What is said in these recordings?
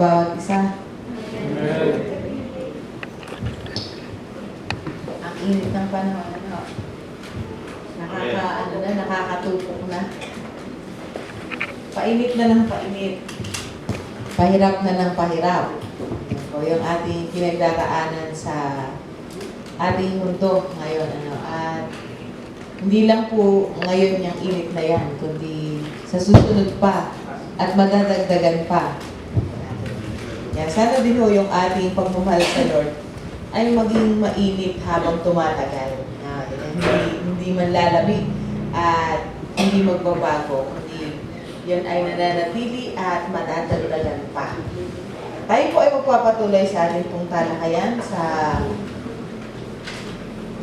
Bawat isa. Amen. Ang init ng panahon, nakakatupok na. Painit na ng painit. Pahirap na ng pahirap. O yung ating pinagdaraanan sa ating mundo ngayon. At hindi lang po ngayon yung init na yan, kundi sa susunod pa at madadagdagan pa. Yan, sana din ho yung ating pagmamahal sa Lord ay maging mainit habang tumatagal. Hindi man lalamig at hindi magbabago, kundi yan ay nananatili at madadagdagan pa. Tayo po ay magpapatuloy sa ating pong talakayan sa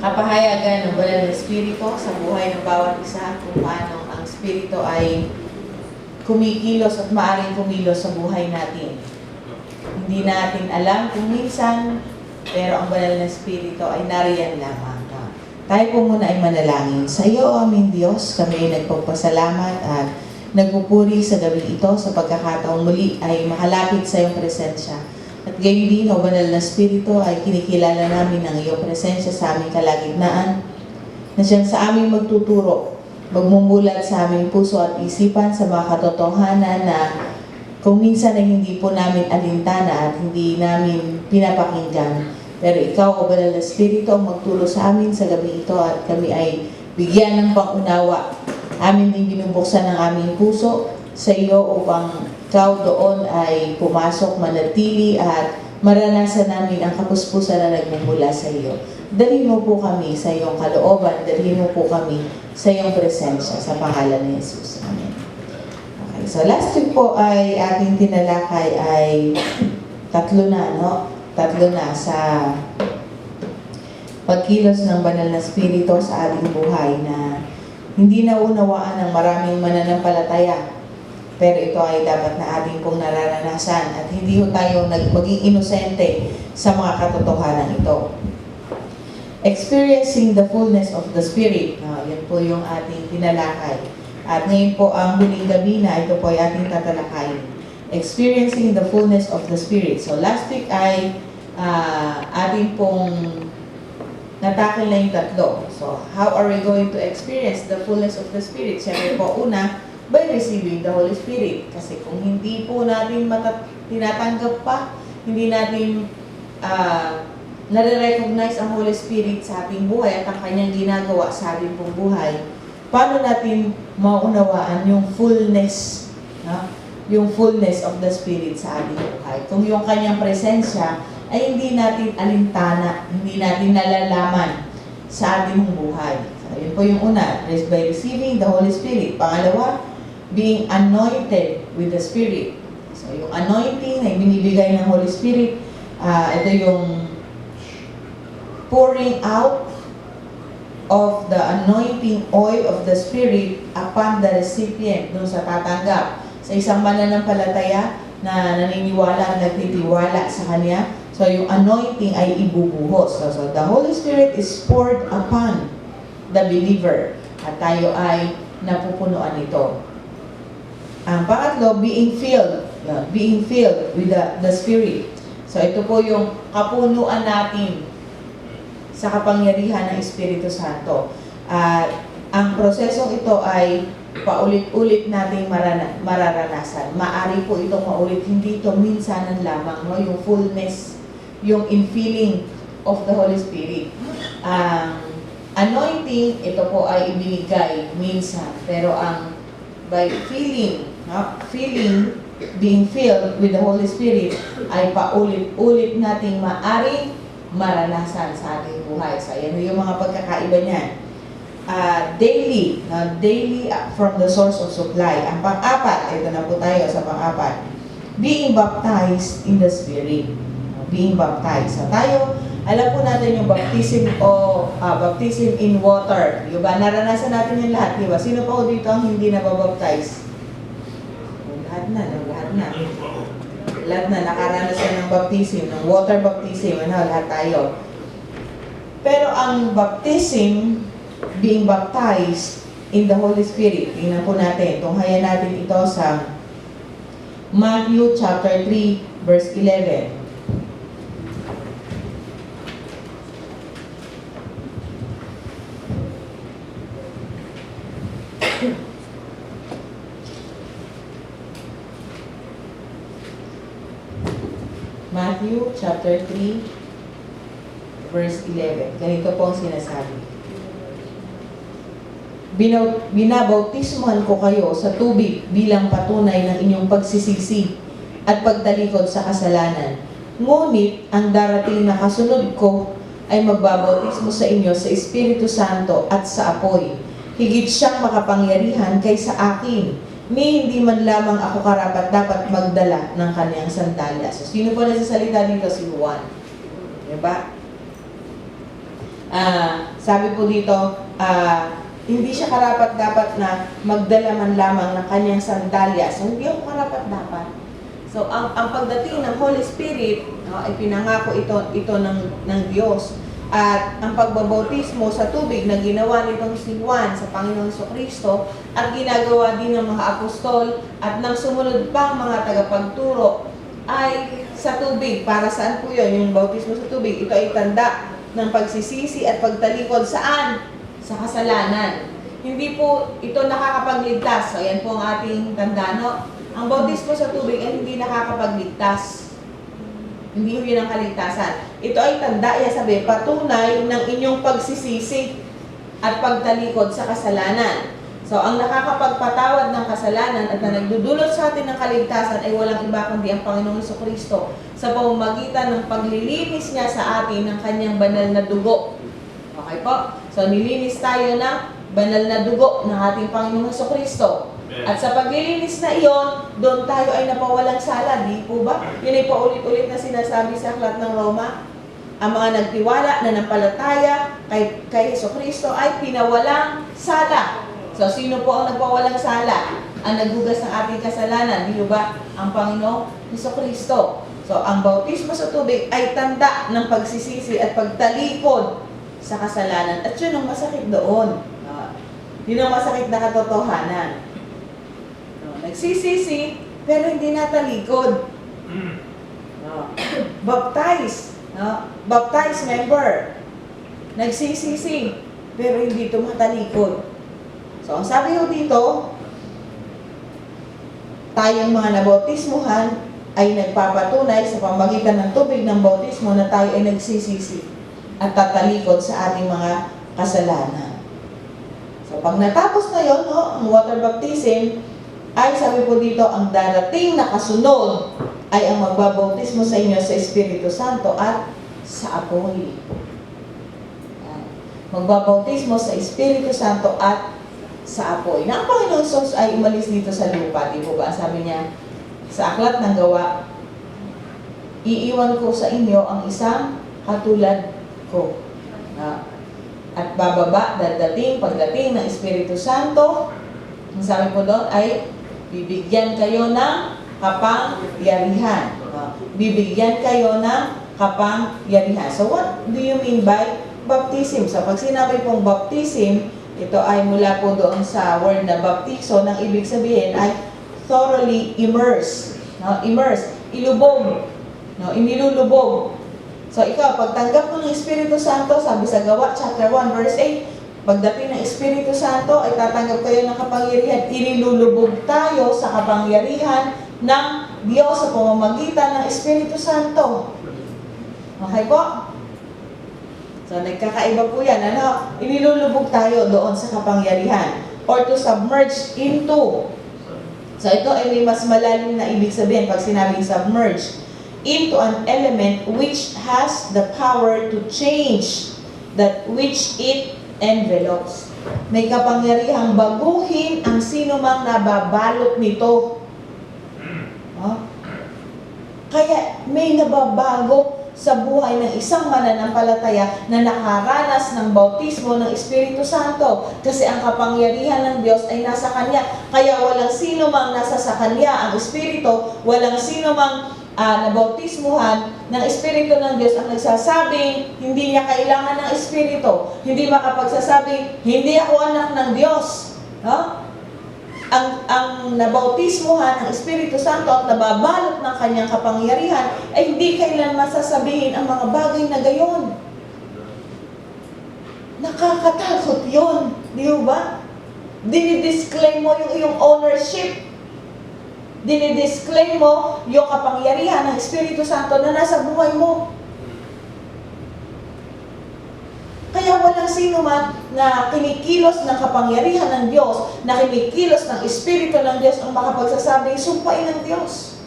kapahayagan ng banal na Espiritu sa buhay ng bawat isa, kung paano ang Espiritu ay kumikilos at maaaring kumilos sa buhay natin. Hindi natin alam kung minsan, pero ang banal na Espiritu ay nariyan lamang. Tayo po muna ay manalangin. Sa iyo, O aming Diyos, kami ay nagpagpasalamat at nagpupuri sa gabi ito sa pagkakataong muli ay makalapit sa iyong presensya. At gayon din, O banal na Espiritu, ay kinikilala namin ang iyong presensya sa aming kalagitnaan na siyang sa aming magtuturo, magmumulat sa aming puso at isipan sa mga katotohanan na kung minsan ay hindi po namin alintana at hindi namin pinapakinggan. Pero ikaw, O banal na Espiritu, ang magturo sa amin sa gabi ito at kami ay bigyan ng pangunawa. Amin din binubuksan ng aming puso sa iyo upang ikaw doon ay pumasok, manatili at maranasan namin ang kapuspusan na nagmumula sa iyo. Dalhin mo po kami sa iyong kalooban, dalhin mo po kami sa iyong presensya sa pangalan ni Jesus. Amen. Okay, so last week po ay ating tinalakay ay tatlo na sa pagkilos ng banal na Espiritu sa ating buhay na hindi naunawaan ng maraming mananampalataya. Pero ito ay dapat na ating pong nararanasan at hindi ho tayo maging inosente sa mga katotohanan ito. Experiencing the fullness of the Spirit. Yan po yung ating tinalakay. At ngayon po ang huling gabi na ito po ay ating tatalakayin. Experiencing the fullness of the Spirit. So last week ay ating pong natakil na yung tatlo. So how are we going to experience the fullness of the Spirit? Siyempre po una, by receiving the Holy Spirit. Kasi kung hindi po natin tinatanggap pa, hindi natin nare-recognize ang Holy Spirit sa ating buhay at ang kanyang ginagawa sa ating pong buhay, paano natin maunawaan yung fullness, yung fullness of the Spirit sa ating buhay? Kung yung kanyang presensya ay hindi natin alintana, hindi natin nalalaman sa ating buhay. So, yun po yung una, by receiving the Holy Spirit. Pangalawa, being anointed with the Spirit. So, yung anointing na binibigay ng Holy Spirit, ito yung pouring out of the anointing oil of the Spirit upon the recipient, dun sa tatanggap. Sa isang mananampalataya na naniniwala at nagtitiwala sa Kanya, so yung anointing ay ibubuhos. So the Holy Spirit is poured upon the believer at tayo ay napupunuan nito. Ang pangatlo, being filled with the Spirit. So ito po yung kapunuan natin sa kapangyarihan ng Espiritu Santo. At ang prosesong ito ay paulit-ulit nating mararanasan. Maari po itong maulit, hindi ito minsanan lamang, yung fullness, yung infilling of the Holy Spirit. Anointing, ito po ay ibinigay minsan, pero ang by being filled with the Holy Spirit ay paulit-ulit nating maaring maranasan sa ating buhay. So, yan yung mga pagkakaiba niyan. Daily from the source of supply. Ang pang-apat, ito na po tayo sa pang-apat. Being baptized in the Spirit. Being baptized. So, tayo, alam po natin yung baptism baptism in water. Diba? Naranasan natin yung lahat, diba? Sino pa po dito ang hindi nababaptize? Lahat na nakaranas ng baptism, ng water baptism, lahat tayo. Pero ang baptism, being baptized in the Holy Spirit, tingnan po natin, tunghayan natin ito sa Matthew chapter 3, verse 11. Matthew chapter 3, verse 11. Ganito po ang sinasabi. Binabautismohan ko kayo sa tubig bilang patunay ng inyong pagsisisi at pagtalikod sa kasalanan. Ngunit ang darating na kasunod ko ay magbabautismo sa inyo sa Espiritu Santo at sa apoy. Higit siyang makapangyarihan kaysa akin, ni hindi man lamang ako karapat dapat magdala ng kanyang sandalyas. So, sino po nagsasalita dito? Si Juan. Diba? Sabi po dito, hindi siya karapat dapat na magdala man lamang ng kanyang sandalyas. So, hindi ako karapat dapat. So, ang pagdating ng Holy Spirit, ay pinangako ito ng Diyos. At ang pagbabautismo sa tubig na ginawa nitong si Juan sa Panginoon Jesucristo at ginagawa din ng mga apostol at ng sumunod pang mga tagapagturo ay sa tubig. Para saan po yun? Yung bautismo sa tubig, ito ay tanda ng pagsisisi at pagtalikod saan? Sa kasalanan. Hindi po ito nakakapagligtas. So, yan po ang ating tanda, no? Ang bautismo sa tubig ay hindi nakakapagligtas. Hindi yun ang kaligtasan. Ito ay tanda, sabi, patunay ng inyong pagsisisi at pagtalikod sa kasalanan. So, ang nakakapagpatawad ng kasalanan at na nagdudulot sa atin ng kaligtasan ay walang iba kundi ang Panginoong Jesucristo sa pamamagitan ng paglilinis niya sa atin ng kanyang banal na dugo. Okay po? So, nilinis tayo ng banal na dugo ng ating Panginoong Jesucristo. At sa paglilinis na iyon, doon tayo ay napawalang sala, di po ba? Yun ay paulit-ulit na sinasabi sa aklat ng Roma. Ang mga nagtiwala na nampalataya kay Jesucristo ay pinawalang sala. So, sino po ang nagpawalang sala? Ang naghugas ng ating kasalanan, di ba? Ang Panginoong Jesucristo. So, ang bautismo sa tubig ay tanda ng pagsisisi at pagtalikod sa kasalanan. At yun ang masakit doon. Yun ang masakit na katotohanan. Nagsisisi, pero hindi natalikod. Baptize. Baptize member. Nagsisisi, pero hindi tumatalikod. So, ang sabi ko dito, tayong mga nabautismuhan ay nagpapatunay sa pamamagitan ng tubig ng bautismo na tayo ay nagsisisi at tatalikod sa ating mga kasalanan. So, pag natapos na yun, ang water baptism, ay sabi po dito, ang darating na kasunod ay ang magbabautismo sa inyo sa Espiritu Santo at sa apoy. Magbabautismo sa Espiritu Santo at sa apoy. Na ang Panginoon Jesus ay umalis dito sa lupa, di po ba? Sabi niya, sa aklat ng Gawa, iiwan ko sa inyo ang isang katulad ko. At bababa, pagdating ng Espiritu Santo, ang sabi po doon ay, bibigyan kayo ng kapangyarihan. Bibigyan kayo ng kapangyarihan. So what do you mean by baptism? So pag sinabi pong baptism, ito ay mula po doon sa word na baptizo, nang ibig sabihin ay thoroughly immerse. Immerse, ilubog, inilulubog. So ikaw, pagtanggap mo ng Espiritu Santo, sabi sa Gawa, chapter 1, verse 8, pagdating ng Espiritu Santo ay tatanggap kayo ng kapangyarihan. Inilulubog tayo sa kapangyarihan ng Diyos sa pamamagitan ng Espiritu Santo. Okay po? So, nagkakaiba po yan. Inilulubog tayo doon sa kapangyarihan. Or to submerge into. So, ito ay may mas malalim na ibig sabihin pag sinabing submerge. Into an element which has the power to change that which it envelopes. May kapangyarihang baguhin ang sino mang nababalot nito. Kaya may nababago sa buhay ng isang mananampalataya na nakaranas ng bautismo ng Espiritu Santo. Kasi ang kapangyarihan ng Diyos ay nasa Kanya. Kaya walang sino mang nasa sa Kanya ang Espiritu, walang sino mang nabautismuhan ng Espiritu ng Diyos ang nagsasabing hindi niya kailangan ng Espiritu. Hindi makapagsasabing, hindi ako anak ng Diyos. ang nabautismuhan ng Espiritu Santo at nababalot ng kanyang kapangyarihan, ay hindi kailan masasabihin ang mga bagay na gayon. Nakakatakot yun. Di ba? Dinidisclaim mo yung iyong ownership. Dinidisclaim mo yung kapangyarihan ng Espiritu Santo na nasa buhay mo. Kaya walang sino man na kinikilos ng kapangyarihan ng Diyos, na kinikilos ng Espiritu ng Diyos ang makapagsasabing sumpain ng Diyos.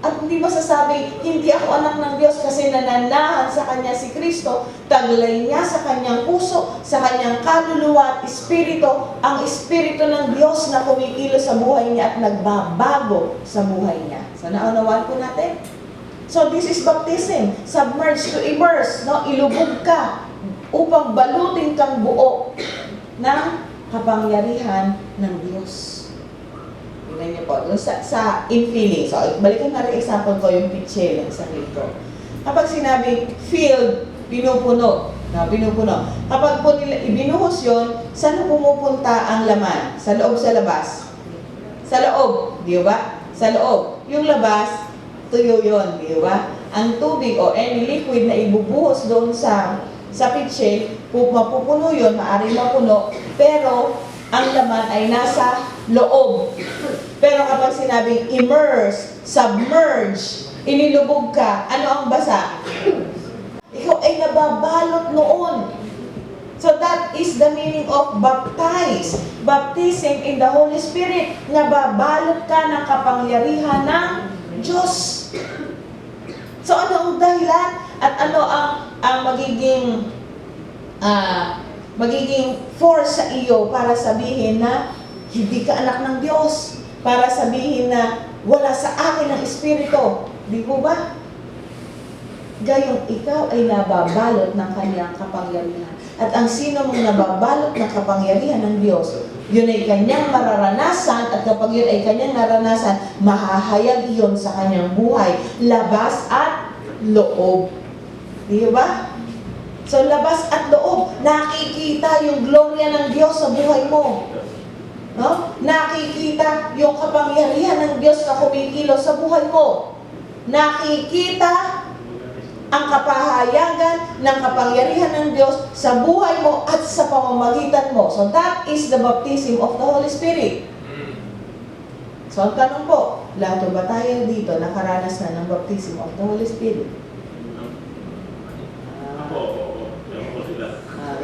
At hindi masasabi, hindi ako anak ng Diyos kasi nananahan sa Kanya si Kristo, taglay niya sa Kanyang puso, sa Kanyang kaluluwa at Espiritu, ang Espiritu ng Diyos na kumikilos sa buhay niya at nagbabago sa buhay niya. So, naunawaan po natin? So, this is baptism. Submerge to immerse. No? Ilubog ka upang balutin kang buo ng kapangyarihan ng Diyos. Tingnan niyo po. Sa infilling. So, balikan natin example ko yung pitchel ng sarili ko. Kapag sinabi filled, pinupuno. No, pinupuno. Kapag po nila ibinuhos yun, saan pumupunta ang laman? Sa loob, sa labas? Sa loob. Di ba? Sa loob. Yung labas, tuyo yun, di ba? Ang tubig o any liquid na ibubuhos doon sa pitchel, mapupuno yun, maaaring mapuno, pero ang laman ay nasa loob. Pero kapag sinabing immerse, submerge, inilubog ka, ano ang basa? Ikaw ay nababalot noon. So that is the meaning of baptize. Baptism in the Holy Spirit. Nababalot ka ng kapangyarihan ng Diyos. So ano ang dahilan at ano ang magiging force sa iyo para sabihin na hindi ka anak ng Diyos, para sabihin na wala sa akin ang Espiritu, di po ba? Gayong ikaw ay nababalot ng kanyang kapangyarihan. At ang sino mong nababalot ng kapangyarihan ng Diyos, yun ay kanyang mararanasan, at kapag yun ay kanyang naranasan, mahahayag iyon sa kanyang buhay, labas at loob. Di ba? So, labas at loob, nakikita yung gloria ng Diyos sa buhay mo. No? Nakikita yung kapangyarihan ng Diyos na kumikilos sa buhay mo. Nakikita ang kapahayagan ng kapangyarihan ng Diyos sa buhay mo at sa pamamagitan mo. So that is the baptism of the Holy Spirit. So ang tanong po, lahat ba tayo dito nakaranas na ng baptism of the Holy Spirit?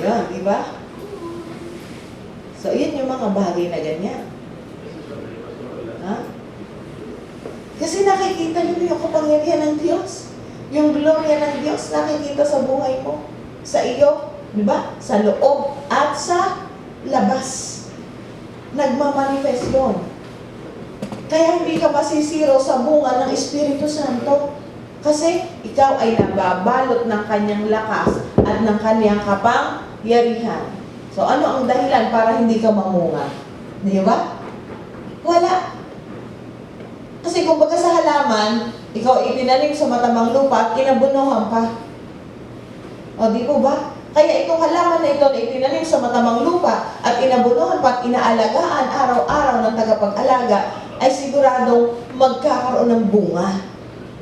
Yun, di ba? So yun yung mga bagay na ganyan. Ha? Kasi nakikita niyo yung kapangyarihan ng Diyos. Yung gloria ng Diyos nakikita sa buhay mo, sa iyo, di ba? Sa loob at sa labas. Nagmamanifest yun. Kaya hindi ka masisiro sa bunga ng Espiritu Santo. Kasi ikaw ay nababalot ng kanyang lakas at ng kanyang kapangyarihan. So ano ang dahilan para hindi ka mamunga? Di ba? Wala. Kasi kung baga sa halaman, ikaw itinanim sa matamang lupa at inabunuhan pa. O di po ba? Kaya itong halaman na ito na itinanim sa matamang lupa at inabunuhan pa at inaalagaan araw-araw ng tagapag-alaga, ay siguradong magkakaroon ng bunga.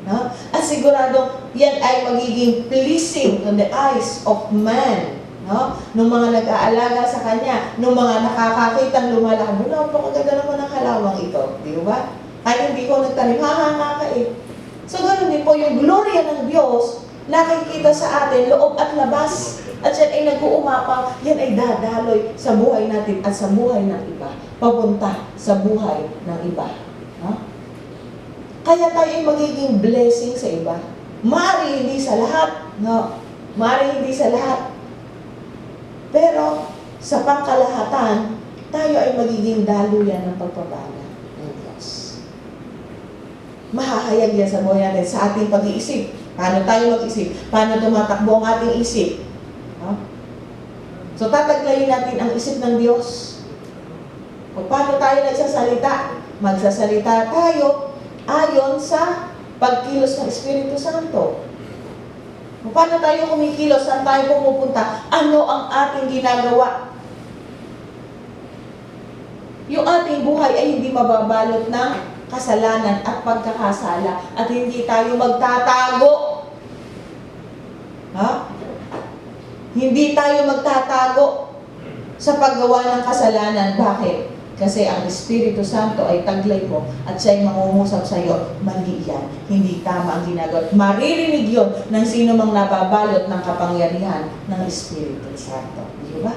No? At siguradong yan ay magiging pleasing to the eyes of man. No? Nung mga nag-aalaga sa kanya, nung mga nakakakitang lumalaki, napakaganda naman ang halawang ito. Di ba? Kahit hindi ko nagtanim, hahanga ka eh. So ganoon din po yung gloria ng Diyos, nakikita sa atin, loob at labas. At yan ay nag-uumapaw, yan ay dadaloy sa buhay natin at sa buhay ng iba. Papunta sa buhay ng iba. No? Kaya tayo ay magiging blessing sa iba. Maaari hindi sa lahat. No? Maaari hindi sa lahat. Pero sa pangkalahatan, tayo ay magiging daluyan ng pagpapala ng Diyos. Mahahayag yan sa buhay natin, sa ating pag-iisip. Paano tayo mag-isip? Paano tumatakbo ang ating isip? No? So tataglayin natin ang isip ng Diyos. O paano tayo nagsasalita? Magsasalita tayo ayon sa pagkilos ng Espiritu Santo. O paano tayo kumikilos? Saan tayo pumupunta? Ano ang ating ginagawa? yung ating buhay ay hindi mababalot ng kasalanan at pagkakasala at hindi tayo magtatago. Ha? Hindi tayo magtatago sa paggawa ng kasalanan. Bakit? Kasi ang Espiritu Santo ay taglay mo at siya ay mangungusap sa iyo, mali yan, hindi tama ang ginagawa. Maririnig yon ng sino mang nababalot ng kapangyarihan ng Espiritu Santo. Di ba?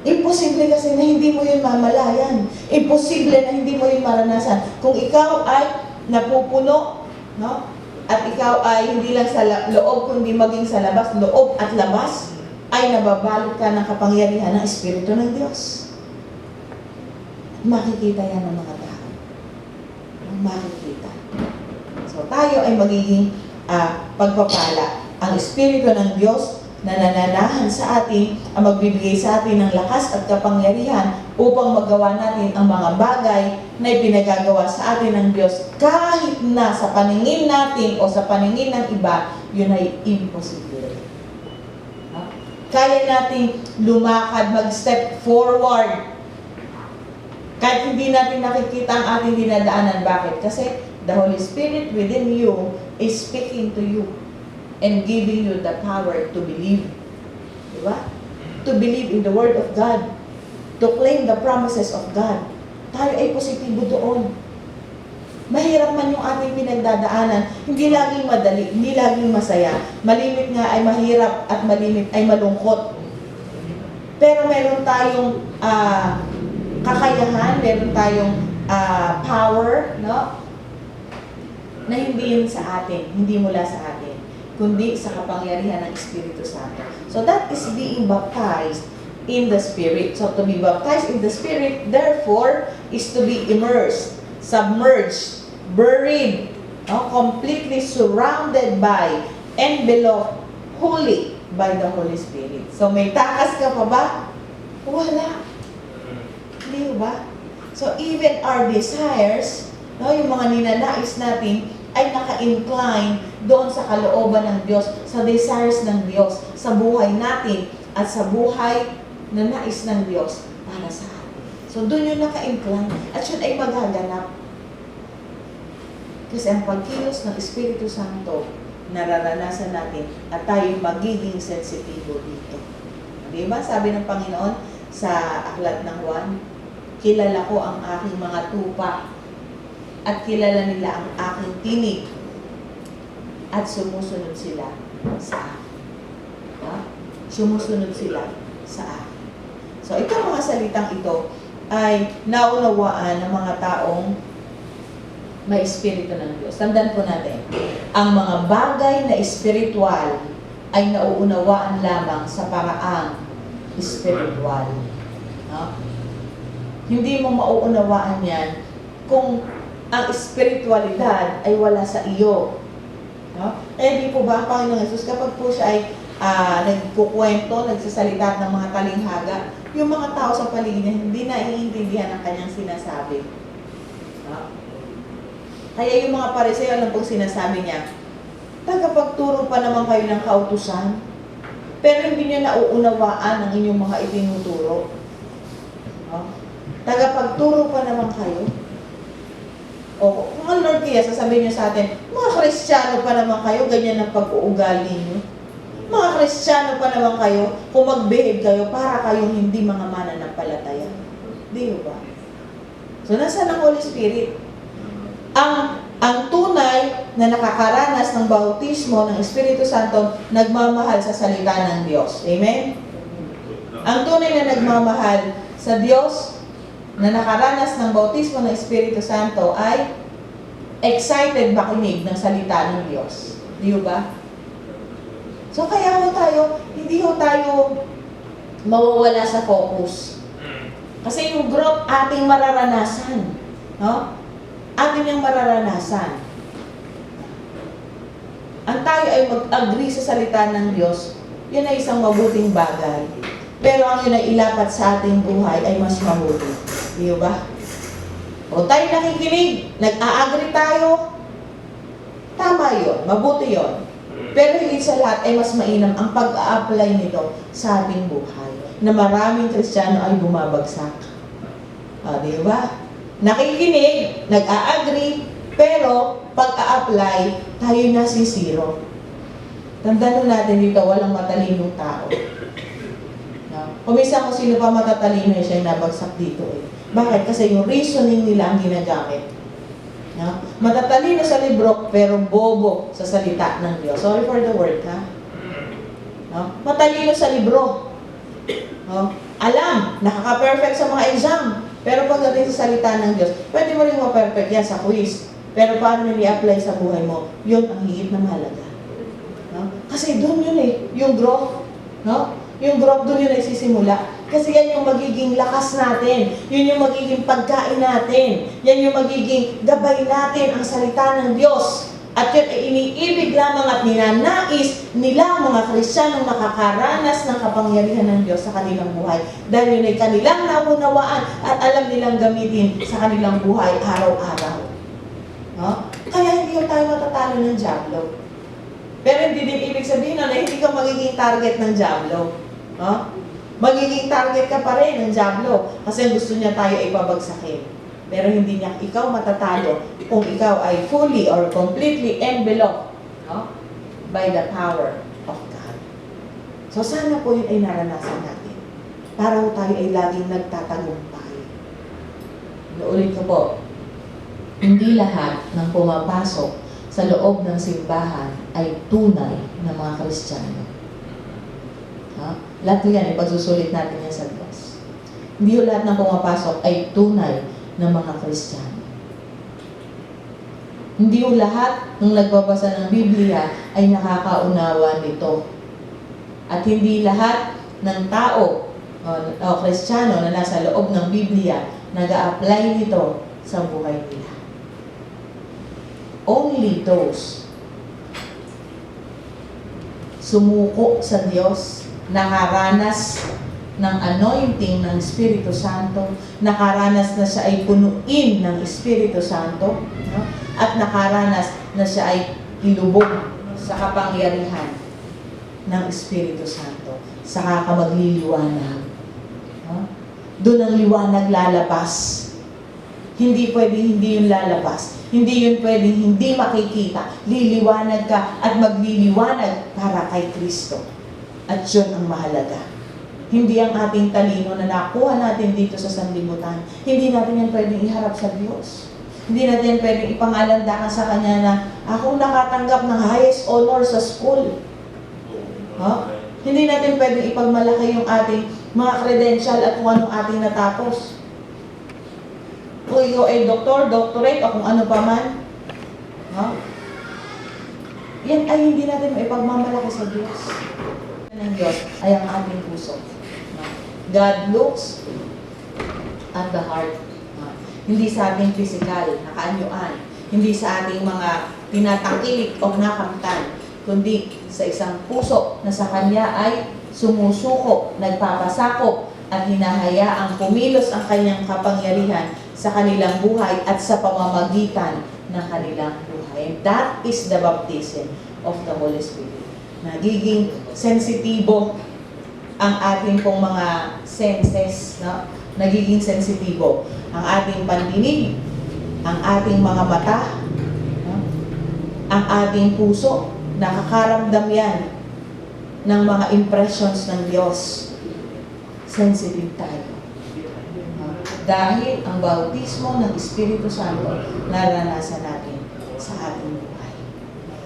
Imposible kasi na hindi mo yun mamalayan. Imposible na hindi mo yun maranasan. Kung ikaw ay napupuno, no? At ikaw ay hindi lang sa loob, kundi maging sa labas, loob at labas, ay nababalot ka ng kapangyarihan ng Espiritu ng Diyos. Makikita yan ng mga tao. Makikita. So tayo ay magiging pagpapala. Ang Espiritu ng Diyos na nananahan sa atin ang magbibigay sa atin ng lakas at kapangyarihan upang magawa natin ang mga bagay na ipinagagawa sa atin ng Diyos kahit na sa paningin natin o sa paningin ng iba, yun ay imposible. Kaya natin lumakad, mag-step forward kahit hindi natin nakikita ang ating dinadaanan. Bakit? Kasi the Holy Spirit within you is speaking to you and giving you the power to believe. Diba? To believe in the Word of God. To claim the promises of God. Tayo ay positibo doon. Mahirap man yung ating pinagdadaanan, hindi laging madali, hindi laging masaya. Malimit nga ay mahirap at malimit ay malungkot. Pero meron tayong kakayahan, meron tayong power, no? Na hindi yun sa atin, hindi mula sa atin, kundi sa kapangyarihan ng Espiritu Santo. So that is being baptized in the Spirit. So to be baptized in the Spirit, therefore, is to be immersed, submerged, buried, no? Completely surrounded by, enveloped, wholly by the Holy Spirit. So may takas ka pa ba? Wala. Hindi ba? So even our desires, no, yung mga ninanais natin, ay naka-incline doon sa kalooban ng Diyos, sa desires ng Diyos, sa buhay natin, at sa buhay na nais ng Diyos para sa atin. So doon yung naka-incline, at yun ay magaganap. Kasi ang pagkilos ng Espiritu Santo, nararanasan natin, at tayo magiging sensitibo dito. Di ba? Sabi ng Panginoon sa aklat ng Juan, kilala ko ang aking mga tupa at kilala nila ang aking tinig at sumusunod sila sa akin. Sumusunod sila sa akin. So, itong mga salitang ito ay naunawaan ng mga taong may espiritu ng Diyos. Tandaan po natin, ang mga bagay na espiritual ay nauunawaan lamang sa paraang espiritual. No? Hindi mo mauunawaan yan kung ang espiritualidad ay wala sa iyo. No? Eh di po ba, Panginoong Jesus, kapag po siya ay nagkukwento, nagsasalita ng mga talinghaga, yung mga tao sa paligid niya hindi naiintindihan ang kanyang sinasabi. No? Kaya yung mga Pariseo, alam pong sinasabi niya, tagapagturo pa naman kayo ng kautusan, pero hindi niya nauunawaan ang inyong mga itinuturo. No? Tagapagturo pa naman kayo. O, mga Lord kaya, sasabihin niyo sa atin, mga Kristiyano pa naman kayo, ganyan ang pag-uugali niyo. Mga Kristiyano pa naman kayo, kung mag-behave kayo, para kayong hindi mga mananampalataya. Di ba? So, nasa ng Holy Spirit? Ang tunay na nakakaranas ng bautismo ng Espiritu Santo, nagmamahal sa salita ng Diyos. Amen? Ang tunay na nagmamahal sa Diyos, na nakaranas ng bautismo ng Espiritu Santo ay excited makinig ng salita ng Diyos. Di ba? So kaya hindi tayo mawawala sa focus. Kasi yung growth ating mararanasan. No? Ating yung mararanasan. Ang tayo ay mag-agree sa salita ng Diyos, yun ay isang mabuting bagay. Pero ang yun ay ilapat sa ating buhay ay mas mabuti. Di ba? O tayo nakikinig, nag-a-agree tayo, tama yun, mabuti yun. Pero higit sa lahat ay mas mainam ang pag-a-apply nito sa ating buhay, na maraming Kristiyano ay bumabagsak. Di ba? Nakikinig, nag-a-agree, pero pag-a-apply, tayo nasisiro. Tandaan natin dito, walang matalinong tao. No? Kung sino pa matatalino, siya yung nabagsak dito eh. Bakit? Kasi yung reasoning nila ang ginagamit. No? Matatalino sa libro, pero bobo sa salita ng Diyos. Sorry for the word, ha? No? Matalino sa libro. No? Alam, nakaka-perfect sa mga exam. Pero pagdating sa salita ng Diyos, pwede mo rin ma-perfect yan sa quiz. Pero paano nila i-apply sa buhay mo? Yun ang higit na mahalaga. No? Kasi doon yun eh, yung growth. No? Yung growth doon yun nagsisimula. Kasi yan yung magiging lakas natin. Yun yung magiging pagkain natin. Yan yung magiging gabay natin ang salita ng Diyos. At yun ay iniibig lamang at ninanais nila mga Kristiyanong makakaranas ng kapangyarihan ng Diyos sa kanilang buhay. Dahil yun ay kanilang naunawaan at alam nilang gamitin sa kanilang buhay araw-araw. No? Kaya hindi tayo matatalo ng dyablo. Pero hindi din ibig sabihin na hindi ka magiging target ng dyablo. No? Magiging target ka pa rin ng dyablo kasi gusto niya tayo ipabagsakin. Pero hindi niya ikaw matatalo kung ikaw ay fully or completely enveloped, no? By the power of God. So sana po yun ay naranasan natin para po tayo ay laging nagtatagumpay. Naulit ko po, hindi lahat ng pumapasok sa loob ng simbahan ay tunay na mga Kristiyano. Lahat yan, ipagsusulit natin yan sa Diyos. Hindi lahat ng pumapasok ay tunay ng mga Kristiyano. Hindi lahat ng nagbabasa ng Biblia ay nakakaunawa nito. At hindi lahat ng tao o Kristiyano na nasa loob ng Biblia nag-a-apply nito sa buhay nila. Only those sumuko sa Diyos, nakaranas ng anointing ng Espiritu Santo, nakaranas na siya ay punuin ng Espiritu Santo, no? At nakaranas na siya ay ilubog sa kapangyarihan ng Espiritu Santo, saka ka magliliwanag. No? Doon ang liwanag lalabas. Hindi pwedeng hindi yun lalabas. Hindi yun pwedeng hindi makikita. Liliwanag ka at magliliwanag para kay Kristo. At yun ang mahalaga. Hindi ang ating talino na nakuha natin dito sa sanlibutan. Hindi natin yan pwedeng iharap sa Diyos. Hindi natin yan pwedeng ipangalandakan sa Kanya na ako nakatanggap ng highest honor sa school. Hindi natin pwedeng ipagmalaki yung ating mga credential at kung anong ating natapos. Kung ikaw ay doktor, doctorate, o kung ano pa man. Yan ay hindi natin maipagmamalaki sa Diyos. Ng Diyos ay ang ating puso. God looks at the heart. Hindi sa ating physical, nakaanyuan. Hindi sa ating mga tinatangkilik o nakamtan. Kundi sa isang puso na sa Kanya ay sumusuko, nagpapasakop, at hinahayaang kumilos ang Kanyang kapangyarihan sa kanilang buhay at sa pamamagitan ng kanilang buhay. And that is the baptism of the Holy Spirit. Nagiging sensitibo ang ating pong mga senses, no? Nagiging sensitibo ang ating pandinig, ang ating mga mata, no? Ang ating puso, nakakaramdam yan ng mga impressions ng Diyos. Sensitive tayo. Dahil ang bautismo ng Espiritu Santo naranasan natin sa ating buhay.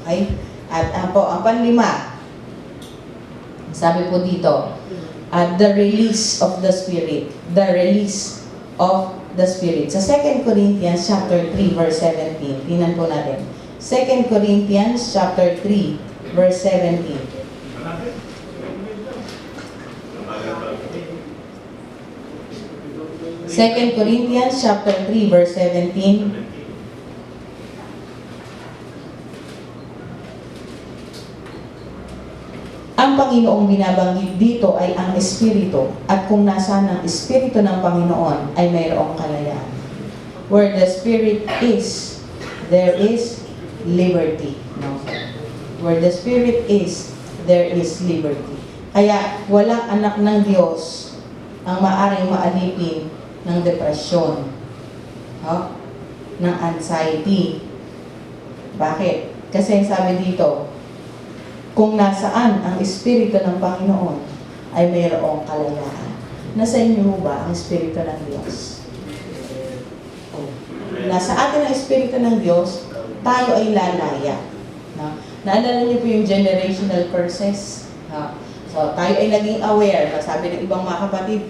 Okay? At ang panlima, sabi po dito, the release of the Spirit. The release of the Spirit. Sa 2 Corinthians chapter 3, verse 17. Tingnan po natin. 2 Corinthians chapter 3, verse 17. 2 Corinthians chapter 3, verse 17. Ang Panginoong binabanggit dito ay ang Espiritu, at kung nasaan ang Espiritu ng Panginoon ay mayroong kalayaan. Where the Spirit is, there is liberty. No? Where the Spirit is, there is liberty. Kaya walang anak ng Diyos ang maaring maalipin ng depresyon, ng anxiety. Bakit? Kasi sabi dito, kung nasaan ang Espiritu ng Panginoon, ay mayroong kalayaan. Nasa inyo ba ang Espiritu ng Diyos? Nasa atin ang Espiritu ng Diyos, tayo ay lalaya. No? Naalala niyo po yung generational curses? No? So, tayo ay naging aware. Sabi ng ibang mga kapatid,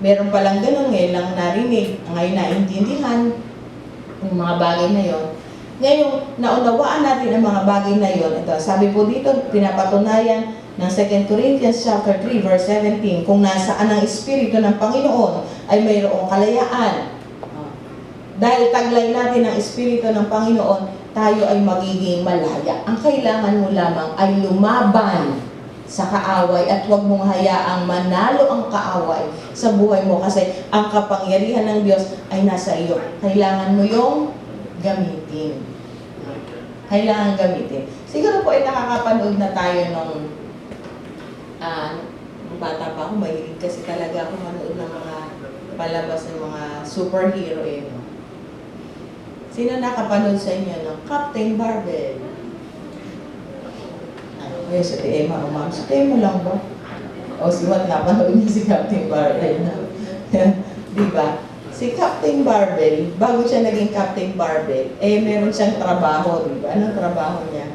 meron palang ganun, ngayon lang narinig, ngayon naintindihan yung mga bagay na yon. Ngayon, naunawaan natin ang mga bagay na yon. Ito, sabi po dito, pinapatunayan ng 2 Corinthians chapter 3, verse 17, kung nasaan ang Espiritu ng Panginoon, ay mayroong kalayaan. Dahil taglay natin ang Espiritu ng Panginoon, tayo ay magiging malaya. Ang kailangan mo lamang ay lumaban sa kaaway at huwag mong hayaang manalo ang kaaway sa buhay mo kasi ang kapangyarihan ng Diyos ay nasa iyo. Kailangan mo yung gamitin. Kailangan gamitin. Siguro po ay nakakapanood na tayo nung bata pa ako, mahilig kasi talaga ako manood ng mga palabas ng mga superhero no? Sino nakapanood sa inyo ng Captain Barbell? Yes, si Emma o ma'am. Si Emma lang ba? O si Wat napanood niya si Captain Barbell. Diba? Si Captain Barbell, bago siya naging Captain Barbell, meron siyang trabaho, diba? Anong trabaho niya?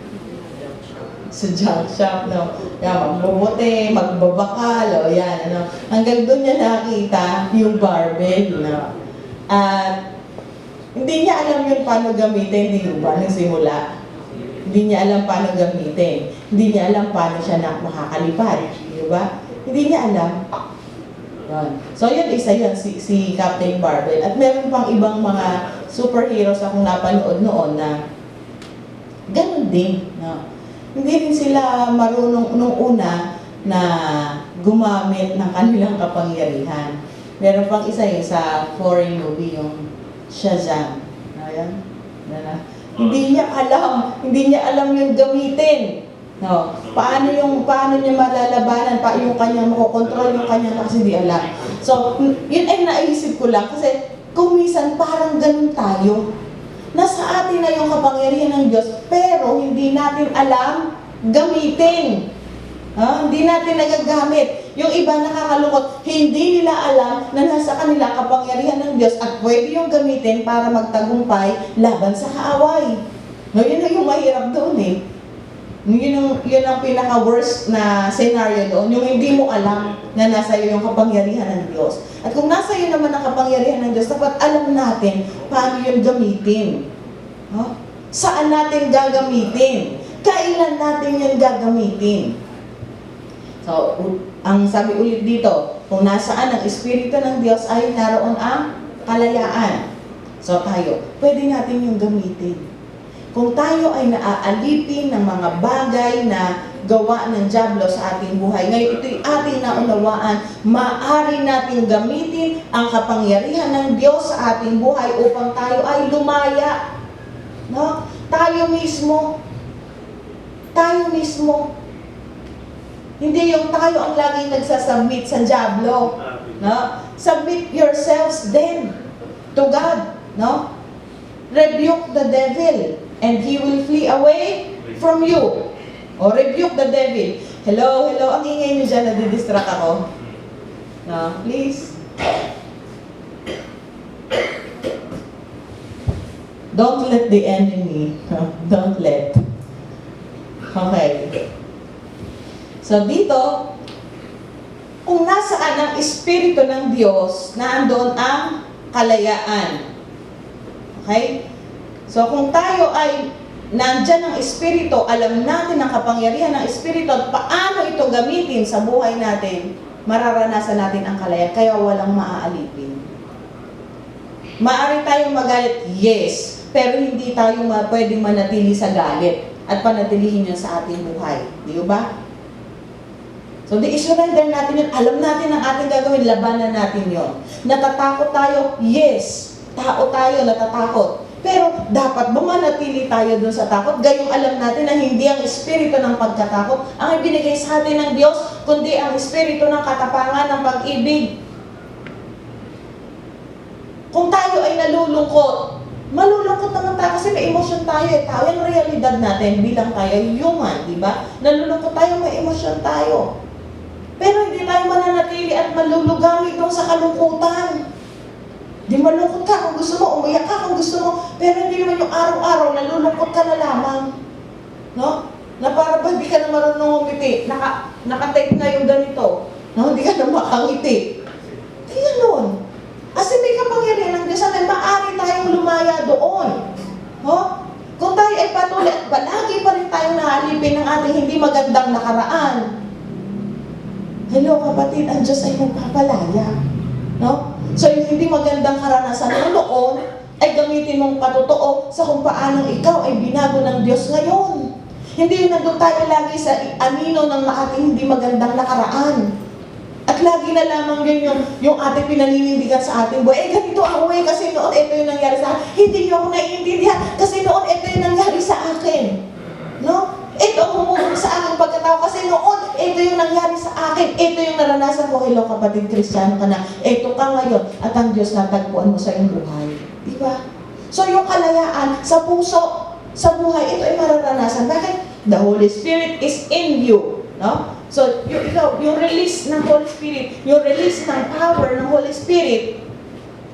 Sa junk shop, no? Yan, magbubuti, magbabakal, o yan, ano. Hanggang doon niya nakita yung barbell, no? At hindi niya alam yun paano gamitin, di ba? Nung simula. Hindi niya alam paano gamitin. Hindi niya alam paano siya makakalipad. Di ba? Hindi niya alam. Yun. So, yun, isa yun, si Captain Barbell. At meron pang ibang mga superheroes akong napanood noon na ganun din. No? Hindi rin sila marunong nung una na gumamit ng kanilang kapangyarihan. Meron pang isa yung sa foreign movie, yung Shazam. Ayan. Hindi niya alam yung gamitin. No. Paano niya malalabanan, yung kanyang makokontrol yung kanyang kasi di alam. So, yun ay naisip ko lang kasi kung minsan parang ganun tayo. Nasa atin na yung kapangyarihan ng Diyos, pero hindi natin alam gamitin. Hindi natin nagagamit. Yung iba nakakalungkot, hindi nila alam na nasa kanila kapangyarihan ng Diyos at pwede yung gamitin para magtagumpay laban sa kaaway. Yun na yung mahirap doon eh. Yun ang pinaka-worst na scenario doon, yung hindi mo alam na nasa iyo yung kapangyarihan ng Diyos. At kung nasa iyo naman ang kapangyarihan ng Diyos, dapat alam natin paano yun gamitin. Saan natin gagamitin? Kailan natin yun gagamitin? So, ang sabi ulit dito, kung nasaan ang Espiritu ng Diyos ay naroon ang kalayaan. So tayo, pwede natin yung gamitin. Kung tayo ay naaalipin ng mga bagay na gawa ng dyablo sa ating buhay, ngayon ito'y ating naunawaan, maaari natin gamitin ang kapangyarihan ng Diyos sa ating buhay upang tayo ay lumaya. No? Tayo mismo. Hindi yung tayo ang laging nagsasubmit sa dyablo. No? Submit yourselves then to God. No? Rebuke the devil and he will flee away from you. O rebuke the devil. Hello. Ang ingay nyo dyan, nadidistract ako. No? Please. Don't let the enemy. Don't let. Okay. So dito, kung nasaan ang Espiritu ng Diyos, naandun ang kalayaan. Okay? So kung tayo ay nandyan ang Espiritu, alam natin ang kapangyarihan ng Espiritu at paano ito gamitin sa buhay natin, mararanasan natin ang kalayaan, kaya walang maaalipin. Maaari tayong magalit, yes, pero hindi tayo pwedeng manatili sa galit at panatilihin yun sa ating buhay. Di ba? So, i-surrender natin yun. Alam natin ang ating gagawin. Labanan natin yun. Natatakot tayo? Yes. Tao tayo, natatakot. Pero, dapat ba manatili tayo dun sa takot? Gayong alam natin na hindi ang espiritu ng pagkatakot ang ibinigay sa atin ng Diyos, kundi ang espiritu ng katapangan, ng pag-ibig. ay nalulungkot, malulungkot naman tayo kasi may emosyon tayo eh. Tao yung realidad natin bilang tayo human, di ba? Nalulungkot tayo, may emosyon tayo. Pero hindi tayo mananatili at malulugami itong sa kalungkutan. Di malungkot ka kung gusto mo, umiyak ka kung gusto mo, pero hindi naman yung araw-araw, nalulungkot ka na lamang. No? Na para ba hindi ka na marunong umiti, naka-tape na yung ganito, no? Hindi ka na makangiti. Di ganun. Kasi may kapangyarihan ng Diyos natin, maaari tayong lumaya doon. No? Kung tayo ay patuloy at palagi pa rin tayong nahalipin ng ating hindi magandang nakaraan, hello kapatid, ang Diyos ay magpapalaya. No? So yung hindi magandang karanasan mo noon, ay gamitin mong patotoo sa kung paanong ikaw ay binago ng Diyos ngayon. Hindi yun nandun tayo lagi sa anino ng ating hindi magandang nakaraan. At lagi na lamang yun yung ating pinaninindigan sa ating buhay. Ganito ako kasi noon ito yung nangyari sa akin. Hindi niyo ako naiintindihan kasi noon ito yung nangyari sa akin. No? Ito ang humubog sa aking pagkatao kasi noon ito yung nangyari sa akin. Ito yung naranasan ko. Hello kapatid, Kristiyano ka na. Ito ka ngayon at ang Diyos natagpuan mo sa iyong buhay. Di ba? So yung kalayaan sa puso, sa buhay, ito ay mararanasan. Bakit? The Holy Spirit is in you. No? So, yung release ng Holy Spirit, yung release ng power ng Holy Spirit,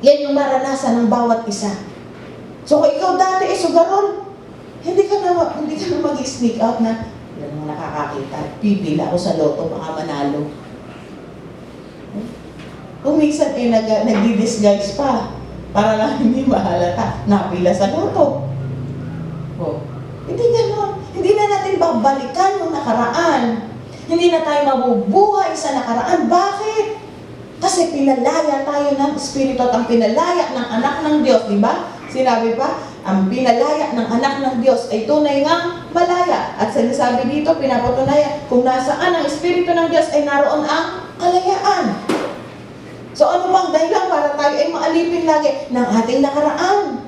yan yung maranasan ng bawat isa. So, kung ikaw dati ay sugaron, hindi ka na mag-sneak out na, yan mo nakakakita, pipila ako sa loto, baka manalo. Kung minsan ay nag-disguise pa, para lang hindi mahalata, napila sa loto. Oh. Hindi gano'n. Hindi na natin babalikan yung nakaraan. Hindi na tayo mabubuhay sa nakaraan. Bakit? Kasi pinalaya tayo ng Espiritu at ang pinalaya ng anak ng Diyos, di ba? Sinabi pa, ang pinalaya ng anak ng Diyos ay tunay ngang malaya. At sinasabi dito, pinapatunayan, kung nasaan ang Espiritu ng Diyos ay naroon ang kalayaan. So ano bang dahilan para tayo ay maalipin lagi ng ating nakaraan?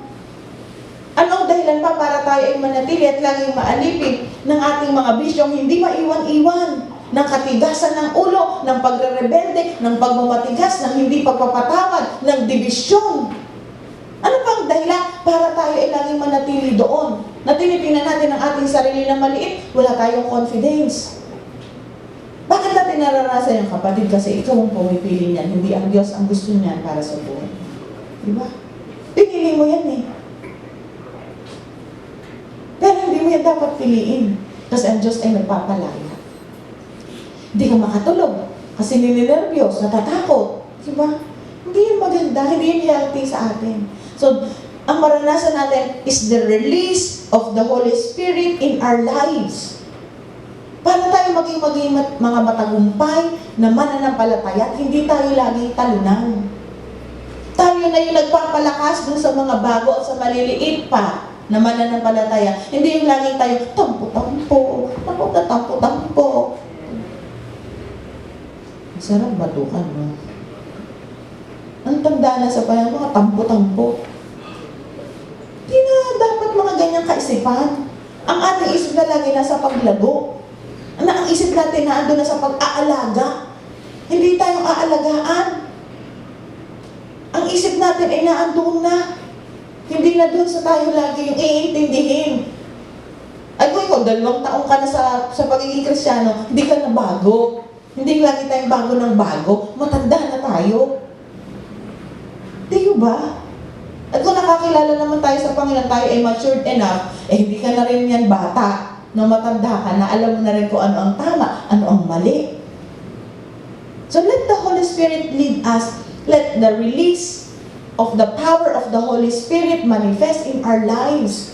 Anong dahilan pa para tayo ay manatili at laging maalipin ng ating mga bisyong hindi maiwan-iwan? Ng katigasan ng ulo, ng pagre-rebelde, ng pagmamatigas, ng hindi pagpapatawad, ng dibisyon. Ano pang dahilan para tayo ay laging manatili doon? Na tinitingnan natin ang ating sarili na maliit, wala tayong confidence. Bakit natin naranasan yung kapatid? Kasi ikaw ang pumipili niyan, hindi ang Diyos ang gusto niyan para sa buhay. Diba? Pinili mo yan eh. Pero hindi mo yan dapat piliin. Kasi ang Diyos ay nagpapalaya. Hindi ka makatulog. Kasi nininervyos, natatakot. Diba? Hindi yun maganda. Hindi yun healthy sa atin. So, ang maranasan natin is the release of the Holy Spirit in our lives. Para tayo maging mga matagumpay na mananampalataya at hindi tayo laging talunan. Tayo na yung nagpapalakas dun sa mga bago at sa maliliit pa na mananampalataya. Hindi yung laging tayo, tampo-tampo, tampo-tampo. Masarap batukan, no? Ang tanda na sa panahon, mga tampo-tampo. Hindi na dapat mga ganyang kaisipan. Ang ating isip na lagi nasa paglago. Ang isip natin na ando na sa pag-aalaga. Hindi tayong aalagaan. Ang isip natin ay naandun na. Hindi na doon sa tayo lagi yung iintindihin. Ay kung ikaw, 2 taong ka na sa pagiging Kristiyano, hindi ka na bago. Hindi lagi tayong bago ng bago. Matanda na tayo. Di ba? At kung nakakilala naman tayo sa Panginoon, tayo ay matured enough, hindi ka na rin yan bata. No, matanda ka na, alam mo na rin kung ano ang tama, ano ang mali. So let the Holy Spirit lead us. Let the release of the power of the Holy Spirit manifest in our lives.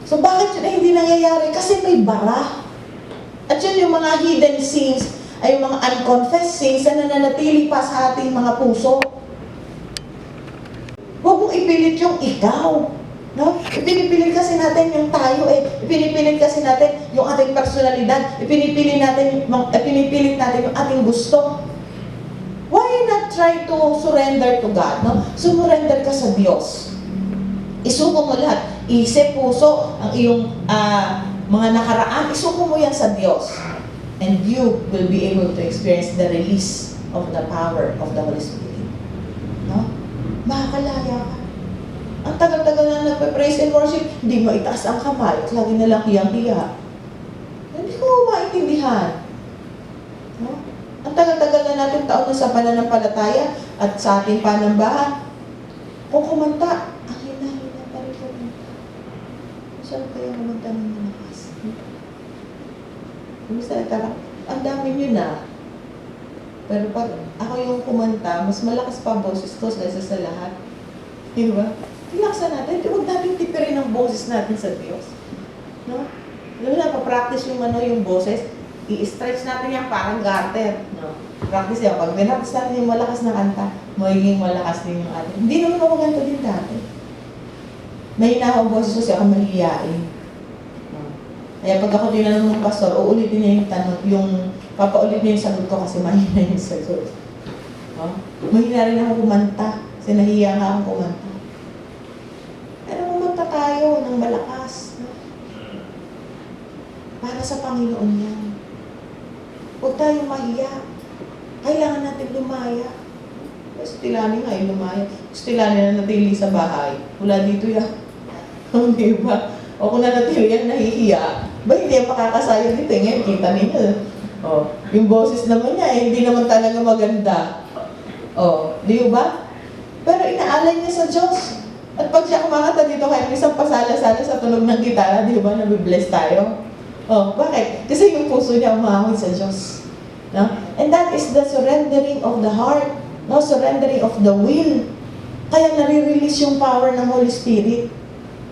So bakit yun ay hindi nangyayari? Kasi may bara. At yun yung mga hidden sins, ay yung mga unconfessed sins na nananatili pa sa ating mga puso. Huwag mong ipilit yung ikaw. No? Ipinipilit kasi natin yung tayo eh. Ipinipilit kasi natin yung ating personalidad. Ipinipilit natin yung ating gusto. Why not try to surrender to God? No? Sumurrender ka sa Diyos. Isuko mo lahat. Isip, puso, ang iyong mga nakaraan, isuko mo yan sa Diyos. And you will be able to experience the release of the power of the Holy Spirit. No? makakalaya ka. Ang tagal-tagal na nagpe-praise and worship, hindi mo itaas ang kamay at lagi na lang hiyang-hiya. Hindi ko maintindihan. No? Ang tagal-tagal na natin taon na sa pananampalataya at sa ating panambahan. Kung kumanta, ang hina-hina pa rin kumanta. Saan kaya kumanta ng malakas? Minsan nagtarang, ang dami nyo na. Pero pag ako yung kumanta, mas malakas pa ang boses ko kaysa sa lahat. Di ba? Ilaksan natin, huwag natin tipirin ang boses natin sa Diyos. No? Alam na, pa-practice yung boses, i-stretch natin yan parang garter. No? Practice yan. Pag pinractice natin yung malakas na kanta, magiging malakas din yung atin. Hindi naman ako ganito din dati. Mahina akong boses kasi ako mahihiyain. No? Kaya pag ako tinanong ng pastor, uulitin niya yung tanong, papaulit niya yung sagot ko kasi mahina yung sagot. No? Mahina rin ako kumanta kasi nahiya nga akong kumanta. Pero kumanta tayo ng malakas. No? Para sa Panginoon yan. Huwag tayong mahiya. Kailangan natin lumaya. Kasi tilani nga yung lumaya. Kasi tilani na natili sa bahay. Wala dito yan. Hindi ba? O kung nanatili yan, nahihiya. Ba hindi yan makakasayo dito. Ngayon, kita ninyo. O, yung boses naman niya, hindi naman talaga maganda. O, di ba? Pero inaalay niya sa Diyos. At pag siya kumakanta dito, kahit isang pasala-sala sa tunog ng gitara, di ba, nabibless tayo? Oh, bakit? Kasi yung puso niya umahon sa Diyos. No? And that is the surrendering of the heart. No? Surrendering of the will. Kaya nare-release yung power ng Holy Spirit.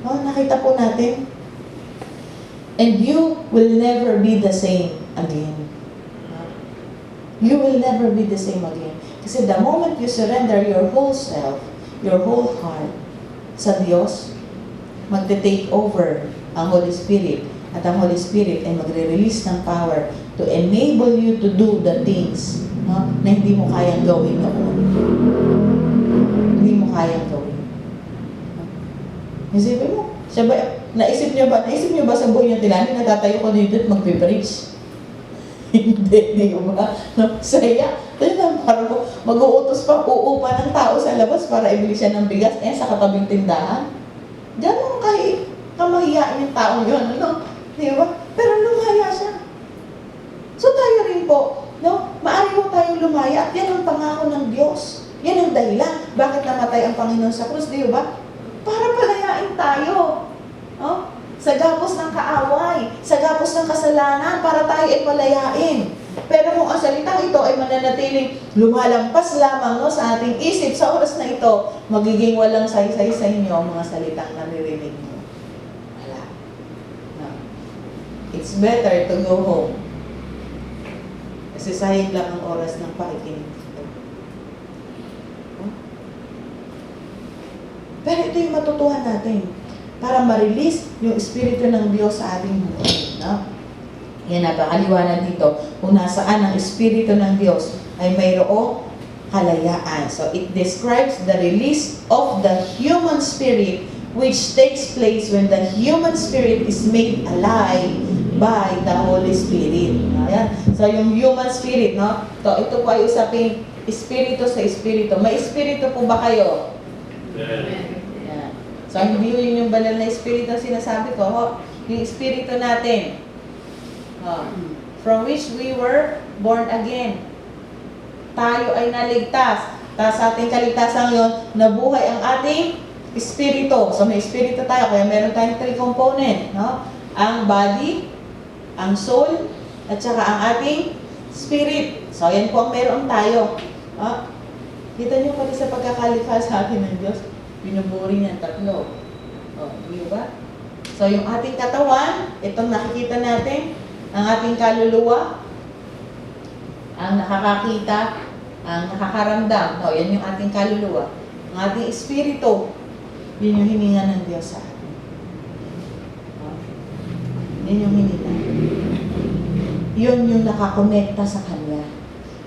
No? Nakita po natin. And you will never be the same again. No? You will never be the same again. Kasi the moment you surrender your whole self, your whole heart sa Diyos, magte-take over ang Holy Spirit. At ang Holy Spirit ay magre-release ng power to enable you to do the things, no, na hindi mo kayang gawin noon. Hindi mo kayang gawin. Isipin mo, siya ba, naisip niyo ba sa buhay niya tilani, natatayo ko dito at magpe-preach? Hindi, di ba? No? Saya. Parang mag-uutos pa, uupa ng tao sa labas para ibili siya ng bigas sa katabing tindahan. Ganun kamahiyain yung taong yun, ano? Di ba? Pero lumaya siya. So tayo rin po, no? Maari mo tayong lumaya at yan ang pangako ng Diyos. Yan ang dahilan. Bakit namatay ang Panginoon sa krus, di ba? Para palayain tayo. No? Sa gapos ng kaaway, sa gapos ng kasalanan, para tayo ay palayain. Pero kung ang salitang ito ay mananatiling lumalampas lamang, no, sa ating isip, sa oras na ito, magiging walang saysay sa inyo ang mga salitang naririnig mo. Wala. No. It's better to go home. Kasi sayang lang ang oras ng pakikinig. No? Pero ito yung matutuhan natin para ma-release yung Espiritu ng Diyos sa ating buhay. No? Yan, napakaliwanag dito. Kung nasaan ang Espiritu ng Diyos, ay mayroong kalayaan. So, it describes the release of the human spirit which takes place when the human spirit is made alive by the Holy Spirit. Ayan. So, yung human spirit, no? Ito po ay usaping Espiritu sa Espiritu. May Espiritu po ba kayo? Amen. So, hindi yun yung banal na Espiritu sinasabi ko. Yung Espiritu natin. From which we were born again. Tayo ay naligtas. Tapos sa ating kaligtasan yun, nabuhay ang ating Espiritu. So, may Espiritu tayo. Kaya meron tayong 3 component. No? Ang body, ang soul, at saka ang ating spirit. So, yan po ang meron tayo. Kita nyo pati sa pagkakalikha sa atin ng Diyos. Binuburi niya 3. Di ba? So, yung ating katawan, itong nakikita natin, ang ating kaluluwa, ang nakakakita, ang nakakaramdam. Yan yung ating kaluluwa. Ang ating espiritu, yun yung hininga ng Diyos sa atin. Yun yung hininga. Yun yung nakakonekta sa Kanya.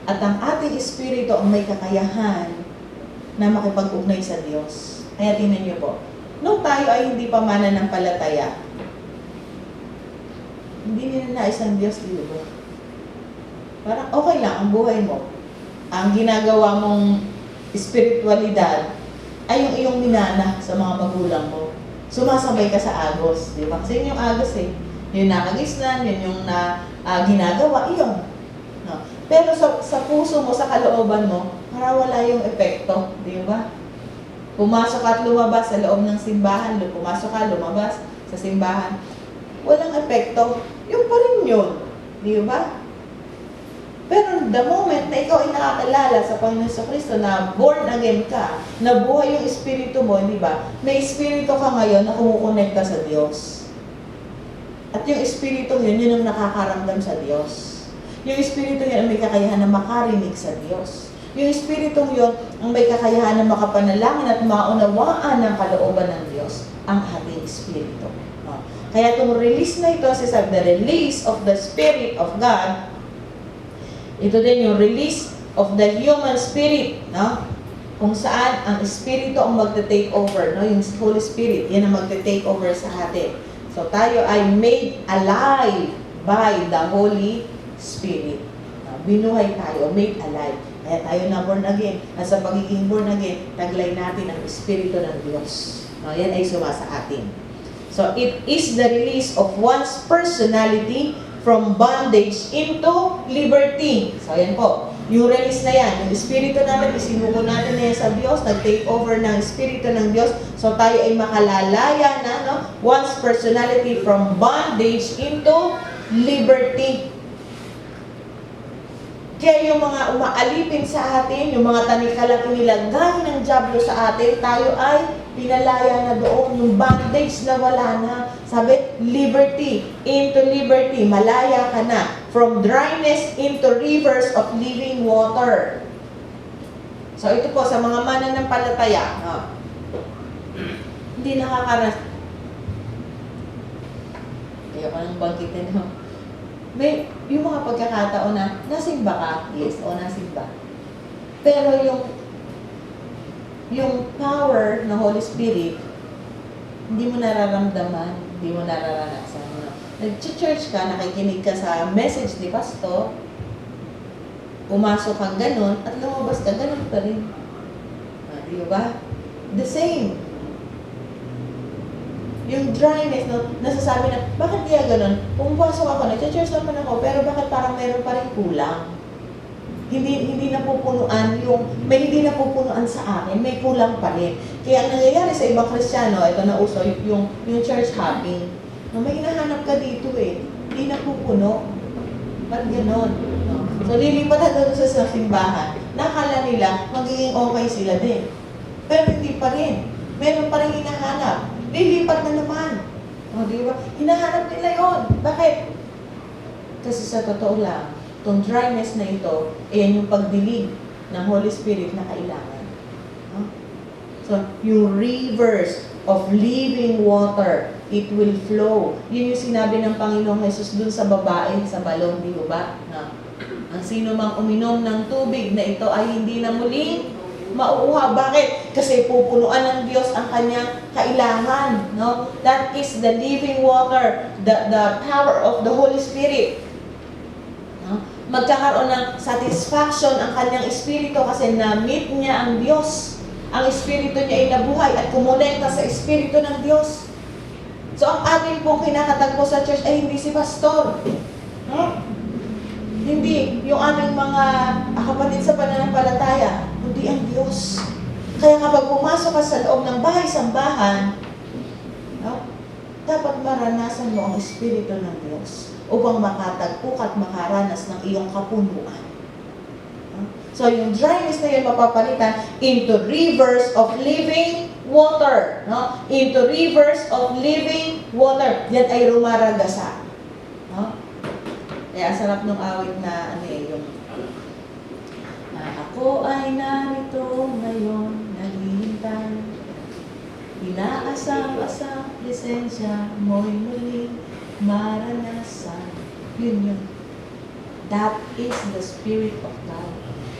At ang ating espiritu ang may kakayahan na makipag-ugnay sa Diyos. Kaya tingnan niyo po, nung tayo ay hindi pa mananampalataya, hindi nila nais ang Diyos, di ba? Parang okay lang ang buhay mo. Ang ginagawa mong espiritualidad ay yung iyong minana sa mga magulang mo. Sumasabay ka sa agos, di ba? Kasi yun yung agos eh. Yung nakagisnan, yun yung ginagawa, iyon. No? Pero sa puso mo, sa kalooban mo, para wala yung epekto, di ba? Pumasok at lumabas sa loob ng simbahan, pumasok ka, lumabas sa simbahan, walang epekto. Yung pa rin yun, di ba? Pero the moment na ikaw ay nakakilala sa Panginoon sa Kristo na born again ka, na buhay yung espiritu mo, di ba? May espiritu ka ngayon na kumukonekta sa Diyos. At yung espiritu yun, yun ang nakakaramdam sa Diyos. Yung espiritu yun ang may kakayahan na makarinig sa Diyos. Yung espiritu yun ang may kakayahan na makapanalangin at maunawaan ng kalooban ng Diyos, ang ating espiritu. Kaya itong release na ito, the release of the Spirit of God, ito din yung release of the human spirit, no? Kung saan ang espiritu ang magte-take over, no? Yung Holy Spirit, yan ang magte-take over sa atin. So tayo ay made alive by the Holy Spirit. Binuhay tayo, made alive. Kaya tayo na born again. At sa pagiging born again, taglay natin ang espiritu ng Diyos. Yan ay sumasa atin. So it is the release of one's personality from bondage into liberty. So, ayan po. Yung release na yan, yung espiritu natin, isinuko natin na yan sa Diyos, nag-take over ng espiritu ng Diyos, so tayo ay makalalaya na, no? One's personality from bondage into liberty. Kaya yung mga umaalipin sa atin, yung mga tanikalang inilagay ng dyablo sa atin, tayo ay pinalaya na doon, yung bondage na wala na. Sabi, liberty, into liberty, malaya ka na. From dryness into rivers of living water. So ito po, sa mga mananampalataya, hindi nakakaras. Kaya ko nang bangkitin, may yung mga pagkakataon na nasimba ka, yes, o nasimba. Pero yung power ng Holy Spirit, hindi mo nararamdaman, hindi mo nararanasan. Nag-church ka, nakikinig ka sa message ni Pastor, pumasok kang ganun, at lumabas ka, ganun pa rin. Di ba? The same. Yung dryness, no, nasasabi na, bakit kaya ganun? Pumapasok ako, nag-church naman ako, pero bakit parang meron pa rin kulang? Hindi napupunuan may hindi napupunuan sa akin, may kulang pa rin. Kaya ang nangyayari sa ibang Kristiyano, ito na uso, yung church hopping. No, may hinahanap ka dito hindi napupuno. Ba't ganon? No? So lilipat na doon sa simbahan, nakala nila, magiging okay sila din. Pero hindi pa rin. Meron pa rin hinahanap. Lilipat na naman. O, di ba? Hinahanap nila yon. Bakit? Kasi sa totoo lang, itong dryness na ito, yan yung pagdilig ng Holy Spirit na kailangan. So, yung rivers of living water, it will flow. Yun yung sinabi ng Panginoong Jesus dun sa babae, sa balon, di ba? Ang sino mang uminom ng tubig na ito ay hindi na muling mauuhaw. Bakit? Kasi pupunuan ng Diyos ang kanyang kailangan. No? That is the living water, the power of the Holy Spirit. No? Magkakaroon ng satisfaction ang kanyang espiritu kasi na-meet niya ang Diyos. Ang espiritu niya ay nabuhay at kumonekta sa espiritu ng Diyos. So, ang ating pong kinakatagpo sa church ay hindi si pastor. No? Hindi. Yung aming mga kapatid sa pananampalataya, hindi ang Diyos. Kaya kapag pumasok ka sa loob ng bahay-sambahan, no, dapat maranasan mo ang espiritu ng Diyos upang makatagpo at makaranas ng iyong kapunuan. No? So, yung dryness na yun mapapalitan into rivers of living water. No? Into rivers of living water. Yan ay rumaragasa. No? Kaya sarap nung awit na yung ako ay narito ngayon, naghihintay. Inaasam-asam, lisensya mo'y muling maranasan. Yun. That is the Spirit of God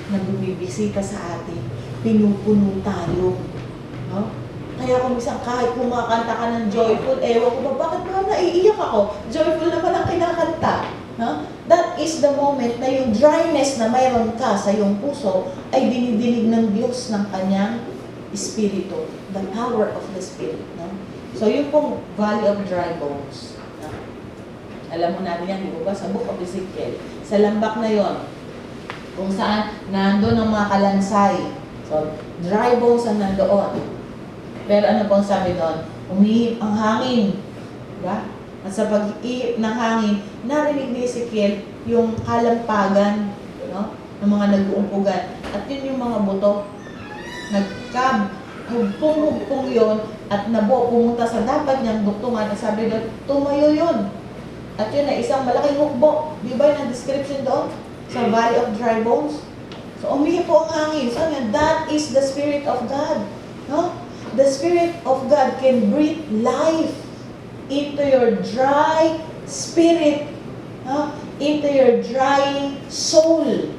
na bumibisita sa atin. Pinupuno tayo. No? Kaya kung minsan kahit kumakanta ka ng joyful, ewan ko ba, bakit ba naiiyak ako? Joyful naman ang kinakanta. No? That is the moment na yung dryness na mayroon ka sa iyong puso ay dinidinig ng Diyos ng kanyang Espiritu, the power of the Spirit. No? So yung pong Valley of Dry Bones, no? Alam mo natin yan, di ba? Sa Book of Ezekiel, sa lambak na yon, kung saan nandun ang mga kalansay. So, dry bones ang nandoon. Pero ano pong sabi doon? Umihip ang hangin. Diba? At sa pag-iip ng hangin, narinig ni Ezekiel yung kalampagan, no? Ng mga nag-uumpugan. At yun yung mga buto. Hugpong-hugpong yun at nabuo pumunta sa dapat niyang duktungan at sabi doon, tumayo yun. At yun ay isang malaking hukbo. Di ba yung description doon? Sa Valley of Dry Bones. So, umihip po ang hangin. So, that is the Spirit of God. No? The Spirit of God can breathe life into your dry spirit. No? Into your drying soul.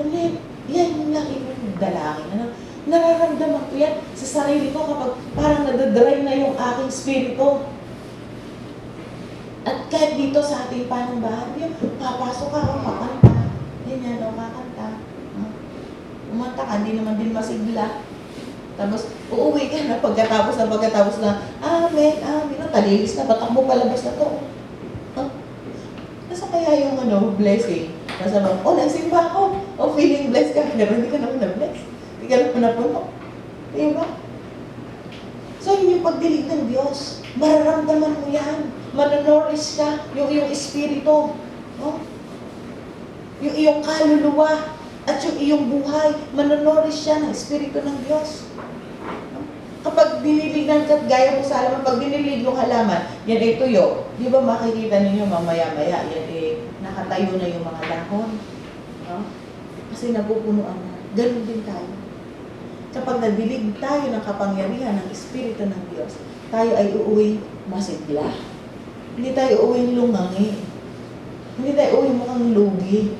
Alam niyo, yan yung laki ng dalangin. Ano? Nararamdaman ko yan sa sarili ko kapag parang nadadry na yung aking spirito. At kahit dito sa ating panambahan, yun, papasok ka, kakanta. Ganyan, kakanta. Umanta ka, hindi naman din masigla. Tapos, uuwi ka na pagkatapos na, amen, amen. Talilis na, patakbo palabas na to. Nasa kaya yung blessing? Nasa mga, nagsimba ako. Feeling blessed ka, pero hindi ka naman na-bless. Hindi ka naman napuno. Diba? So, yun yung pagdilig ng Diyos. Mararamdaman mo yan. Manonorish ka, yung iyong espiritu, no? Yung iyong kaluluwa, at yung iyong buhay, manonorish siya ng espiritu ng Diyos. No? Kapag diniligan ka, gaya mo sa halaman, pag dinilig yung halaman, yan ay tuyo. Di ba makikita ninyo mamaya-maya, yan ay nakatayo na yung mga dahon. No? Kasi napupunuan na. Ganun din tayo. Kapag nadilig tayo ng kapangyarihan ng espiritu ng Diyos, tayo ay uuwi masigla. Hindi tayo uwing lungangi. Hindi tayo uwing mukhang lugi.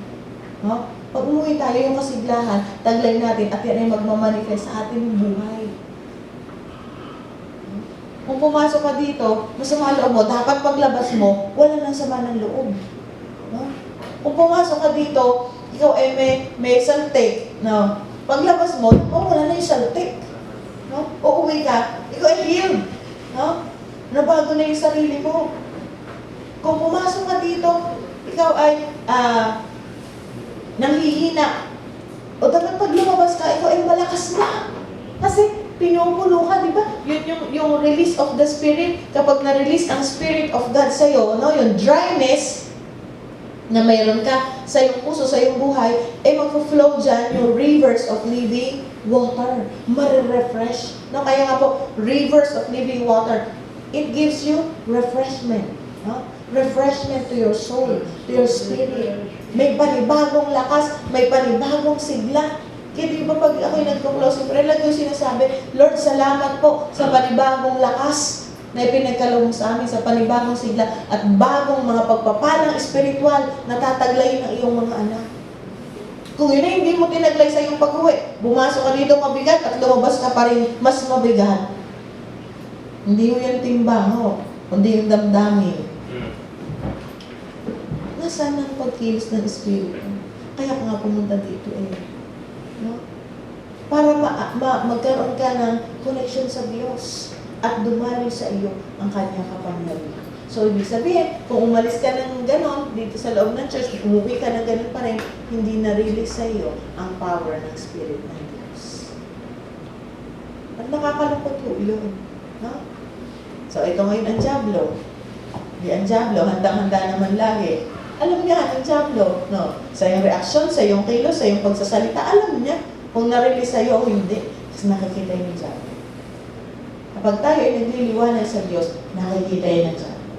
No? Pag umuwi tayo yung kasiglahan, taglay natin at yan ay magmamanifest sa ating buhay. Kung pumasok ka dito, masama loob mo, dapat paglabas mo, wala nang sama ng loob. No? Kung pumasok ka dito, ikaw ay may saltik. No? Paglabas mo, wala na yung saltik. No? Uuwi ka, ikaw ay healed. No? Nabago na yung sarili mo. Kung pumasok ka dito, ikaw ay nanghihina. O dapat pag lumabas ka, ikaw ay malakas na. Kasi pinupulo ka, di ba? Yun yung release of the Spirit. Kapag na-release ang Spirit of God sa'yo, no? Yung dryness na mayroon ka sa iyong puso, sa iyong buhay, ay mag-flow dyan yung rivers of living water. Marirefresh. No? Kaya nga po, rivers of living water. It gives you refreshment. No? Refreshment to your soul, to your spirit. May panibagong lakas, may panibagong sigla. Kaya di ba pag ako'y nagko-closing prayer, lagi yung sinasabi, Lord, salamat po sa panibagong lakas na ipinagkaloob sa amin, sa panibagong sigla at bagong mga pagpapalang espiritual na tataglayin ng iyong mga anak. Kung yun ay hindi mo tinaglay sa iyong pag-uwi, bumasok ka dito mabigat at lumabas ka pa rin mas mabigat. Hindi mo yung timbang, kundi yung damdamin. Nasaan ang pagkilos ng Espiritu? Kaya ka nga pumunta dito no? Para magkaroon ka ng connection sa Diyos at dumalo sa iyo ang kanyang kapangyarihan. So, ibig sabihin, kung umalis ka ng ganon dito sa loob ng church, umuwi ka ng ganon pa rin, hindi na-release sa iyo ang power ng Spirit ng Diyos. At nakakalungkot po yun. No? So, ito ngayon ang Diablo. Ang Diablo, handang-handa naman lagi. Alam niya, ang Diablo, no? Sa iyong reaksyon, sa iyong kilos, sa iyong pagsasalita, alam niya kung na-release sa iyo o hindi. Kasi nakikita yun ng Diablo. Kapag tayo ay nagliliwanag sa Diyos, nakikita yun ng Diablo.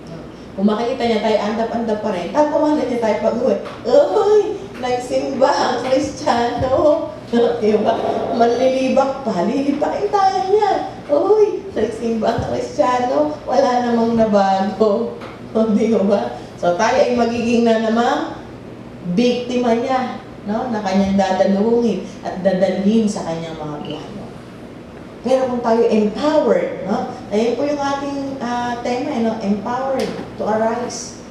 No? Kung makikita niya tayo, andap-andap pa rin, tapumalan niya tayo pag-uwi. Uy, nagsimba ang Kristiyano. Diba? Manlilibak pa, lilipakin tayo niya. Uy, nagsimba ang Kristiyano, wala namang nabago. Di ba? So, tayo ay magiging na namang biktima niya, no? Na kanyang dadalungin at dadalhin sa kanyang mga plano. Pero kung tayo empowered, no? Ayun po yung ating tema, no? Empowered to arise.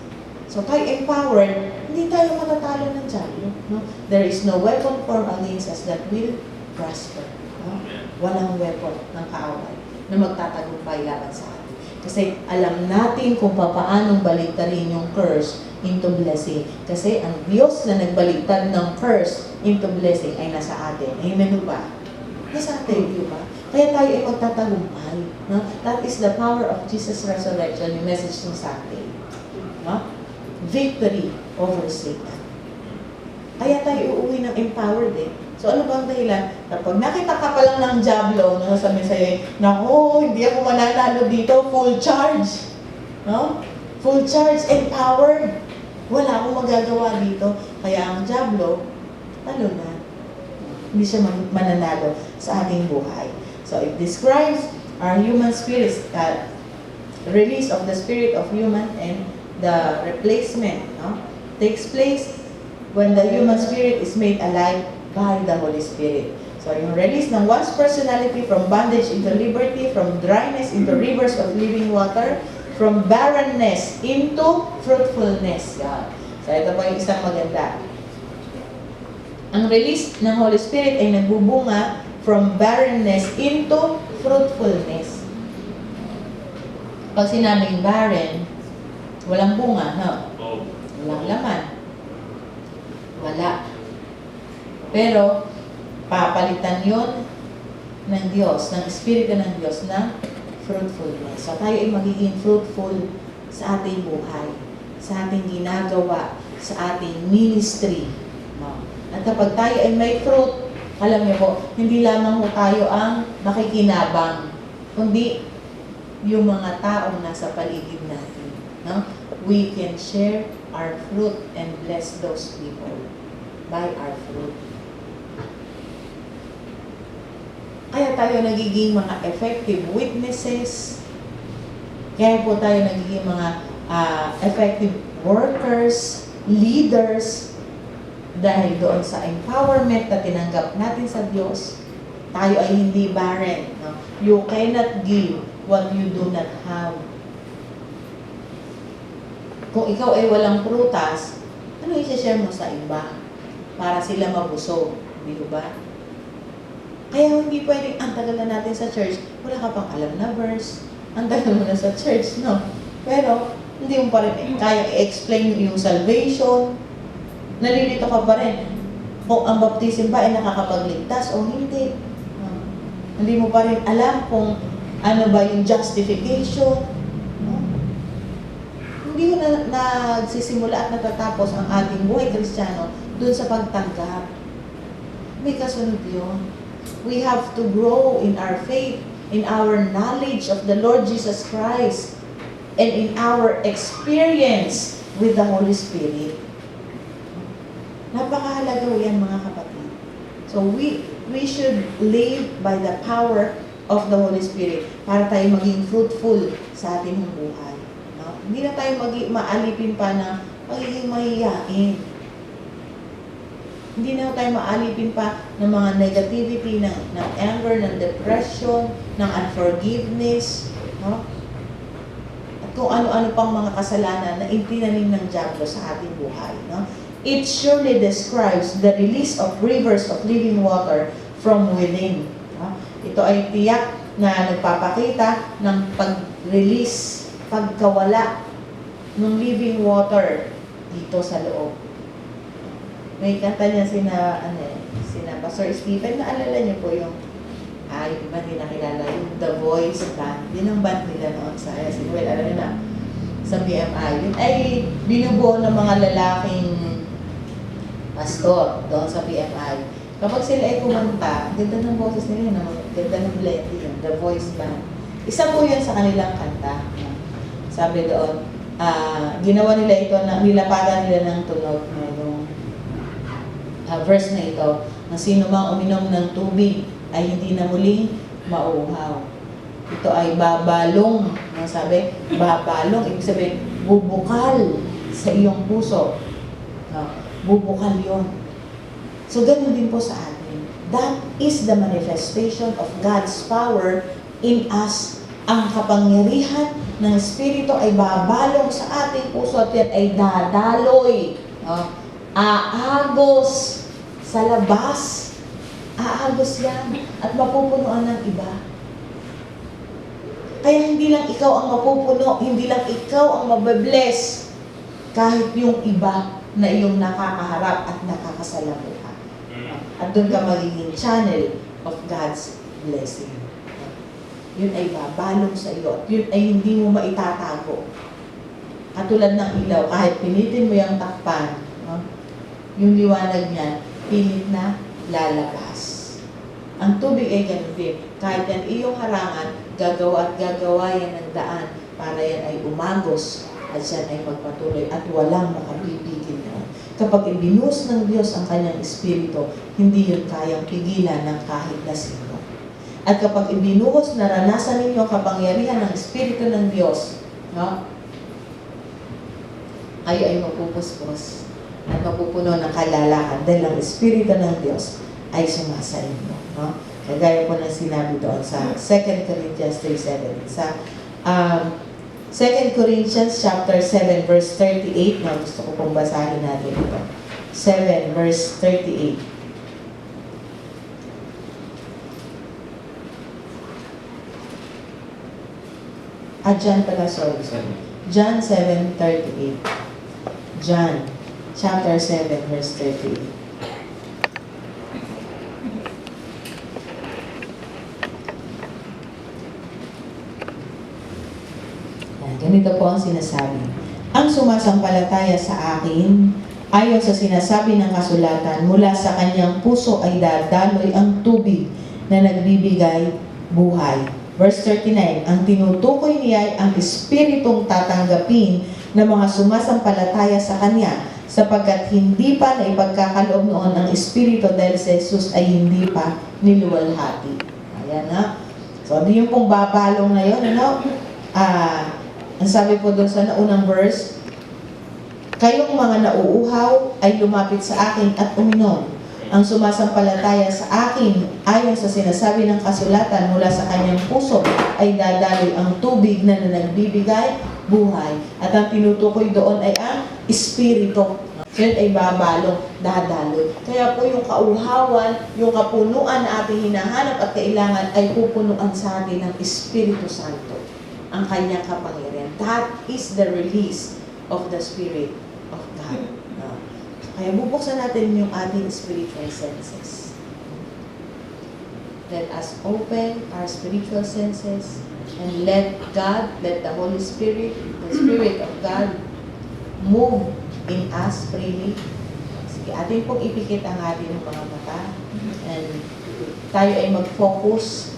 So, tayo empowered, hindi tayo matatalo ng Diablo, no? There is no weapon formed against us that will prosper. No? Walang weapon ng kaaway na magtatagumpay laban sa atin. Kasi alam natin kung paano baliktarin yung curse into blessing. Kasi ang Diyos na nagbaligtad ng curse into blessing ay nasa atin. Amen ba? Nasa atin, di ba? Kaya tayo ay magtatagumpay. No? That is the power of Jesus' resurrection, yung message ng Sunday. No? Victory over Satan. Kaya tayo uuwi ng empowered eh. So ano bang dahilan? Kapag nakita ka pa lang ng Diablo, no, sabi sa'yo, naku, hindi ako mananalo dito, full charge. No? Full charge, empowered. Wala akong magagawa dito. Kaya ang Diablo, talo na. Hindi siya mananalo sa ating buhay. So it describes our human spirits, release of the spirit of human and the replacement, no, takes place when the human spirit is made alive by the Holy Spirit. So yung release ng one's personality from bondage into liberty, from dryness into rivers of living water, from barrenness into fruitfulness. Yan. So ito pa yung isang maganda. Ang release ng Holy Spirit ay nagbubunga from barrenness into fruitfulness. Pag sinabing barren, walang bunga, no? Walang laman. Wala. Pero, papalitan yon ng Diyos, ng Espiritu ng Diyos, ng fruitfulness. So, tayo ay magiging fruitful sa ating buhay, sa ating ginagawa, sa ating ministry. No? At kapag tayo ay may fruit, alam niyo po, hindi lamang po tayo ang makikinabang, kundi yung mga taong nasa paligid natin. No? We can share our fruit and bless those people by our fruit. Kaya tayo nagiging mga effective witnesses. Kaya po tayo nagiging mga effective workers, leaders, dahil doon sa empowerment na tinanggap natin sa Diyos, tayo ay hindi barren. No? You cannot give what you do not have. Kung ikaw ay walang prutas, ano i-share mo sa iba? Para sila mabusog. Di ba? Kaya hindi pwedeng, ang tagal na natin sa church, wala ka pang alam na verse, ang tagal mo na sa church, no? Pero, hindi mo pa rin kaya i-explain yung salvation, nalilito ka pa rin kung ang baptism ba ay nakakapagligtas o hindi. Hindi mo pa rin alam kung ano ba yung justification. Hindi mo na nagsisimula at natatapos ang ating buhay Kristiyano dun sa pagtanggap. May kasunod yun. We have to grow in our faith, in our knowledge of the Lord Jesus Christ, and in our experience with the Holy Spirit. Napakahalaga yan, mga kapatid. So we should live by the power of the Holy Spirit para tayo maging fruitful sa ating buhay. No? Hindi na tayo maalipin pa na magiging mahihain. Hindi na tayo maalipin pa ng mga negativity, ng anger, ng depression, ng unforgiveness, no? At kung ano-ano pang mga kasalanan na itinanim ng Diablo sa ating buhay. No? It surely describes the release of rivers of living water from within. No? Ito ay tiyak na nagpapakita ng pag-release, pagkawala ng living water dito sa loob. May kanta niya sina Pastor Stephen, naalala niyo po yung, yung iba hindi nakilala, yung The Voice band. Yun ang band nila noon sa Well, alam niyo na, sa BMI. Yun ay binubuo ng mga lalaking pastor doon sa BMI. Kapag sila ay kumanta, ganda ng boses nila, ganda ng melody yun, The Voice band. Isa po yun sa kanilang kanta. Sabi doon, ginawa nila ito, nilapatan nila ng tunog na verse na ito, na sino mang uminom ng tubig ay hindi na muling mauuhaw. Ito ay babalong. Sabi, babalong, ibig sabihin, bubukal sa iyong puso. Bubukal yon. So, ganun din po sa atin. That is the manifestation of God's power in us. Ang kapangyarihan ng Espiritu ay babalong sa ating puso at yan ay dadaloy. Aagos sa labas Aagos yan at mapupunuan ng iba. Kaya hindi lang ikaw ang mapupuno, hindi lang ikaw ang mababless, kahit yung iba na iyong nakakaharap at nakakasalamuha. At doon ka magiging channel of God's blessing. Yun ay babalong sa iyo at yun ay hindi mo maitatago. Katulad ng ilaw, kahit pinitin mo yung takpan, yung liwanag niyan, pilit na lalabas. Ang tubig ay ganun din. Kahit yan iyong harangan, gagawa at gagawa yan ng daan para yan ay umagos at yan ay magpatuloy at walang makapipigil na. Kapag ibinuhos ng Diyos ang kanyang espiritu, hindi yun kayang pigilan ng kahit na sino. At kapag ibinuhos, naranasan ninyo ang kapangyarihan ng espiritu ng Diyos, kayo ay mapupuspos at mapupuno ng kalalakan dahil ang espiritu ng Diyos ay sumasa inyo. Kagaya po ng sinabi doon sa 2 Corinthians 3:7. Sa 2 Corinthians chapter 7 verse 38, na gusto ko pong basahin natin ito. 7 verse 38. John pala, sorry. John 7:38. John chapter 7 verse 38. Ganito po ang sinasabi. Ang sumasampalataya sa akin, ayon sa sinasabi ng kasulatan, mula sa kanyang puso ay dadaloy ang tubig na nagbibigay buhay. Verse 39, ang tinutukoy niya ay ang espiritong tatanggapin ng mga sumasampalataya sa kanya, sapagkat hindi pa na ipagkakaloob noon ang espiritu dahil si Jesus ay hindi pa niluwalhati. Ayan na. So, ano yung pong babalong na yun? Ang sabi po doon sa naunang verse, kayong mga nauuhaw ay lumapit sa akin at uminom. Ang sumasampalataya sa akin, ayon sa sinasabi ng kasulatan, mula sa kanyang puso ay dadaloy ang tubig na nagbibigay buhay. At ang tinutukoy doon ay ang espiritu. So yun ay babalong, dadaloy. Kaya po yung kauhawan, yung kapunuan na ating hinahanap at kailangan ay pupunuan sa atin ng Espiritu Santo, ang kanyang kapangyarihan. That is the release of the Spirit of God. Kaya bubuksan natin yung ating spiritual senses. Let us open our spiritual senses and let God, let the Holy Spirit, the Spirit of God, move in us freely. Sige, atin pong ipikit ang ating mga mata and tayo ay mag-focus.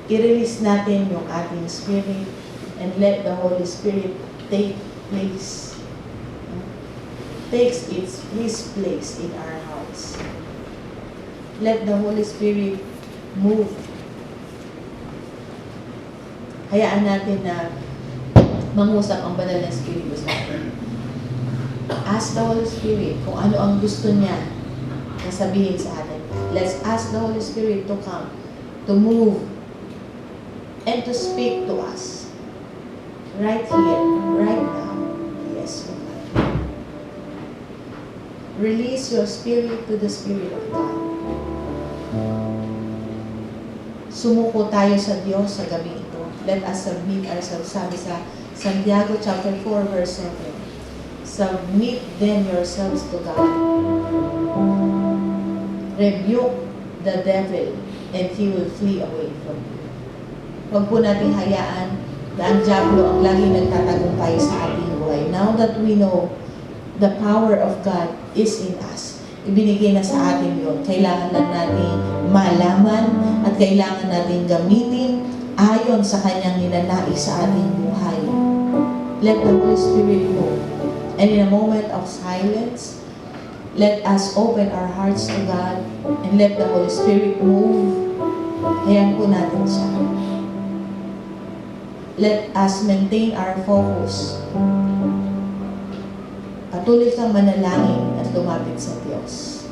I-release natin yung ating spirit and let the Holy Spirit take place. Takes His place in our hearts. Let the Holy Spirit move. Hayaan natin na mangusap ang banal na Espiritu sa atin. Ask the Holy Spirit kung ano ang gusto niya na sabihin sa atin. Let's ask the Holy Spirit to come, to move, and to speak to us. Right here, right now. Yes, Lord. Release your spirit to the Spirit of God. Sumuko tayo sa Diyos sa gabi ito. Let us submit ourselves. Sabi sa Santiago chapter 4 verse 7. Submit then yourselves to God. Rebuke the devil and he will flee away from you. Huwag po nating hayaan na ang diablo ang laging nagtatagumpay sa ating buhay. Now that we know the power of God is in us, ibinigay na sa atin yun. Kailangan lang natin malaman at kailangan natin gamitin ayon sa kanyang ninanais sa ating buhay. Let the Holy Spirit move. And in a moment of silence, let us open our hearts to God and let the Holy Spirit move. Hayaan po natin siya. Let us maintain our focus. Patuloy kang manalangin at lumapit sa Diyos.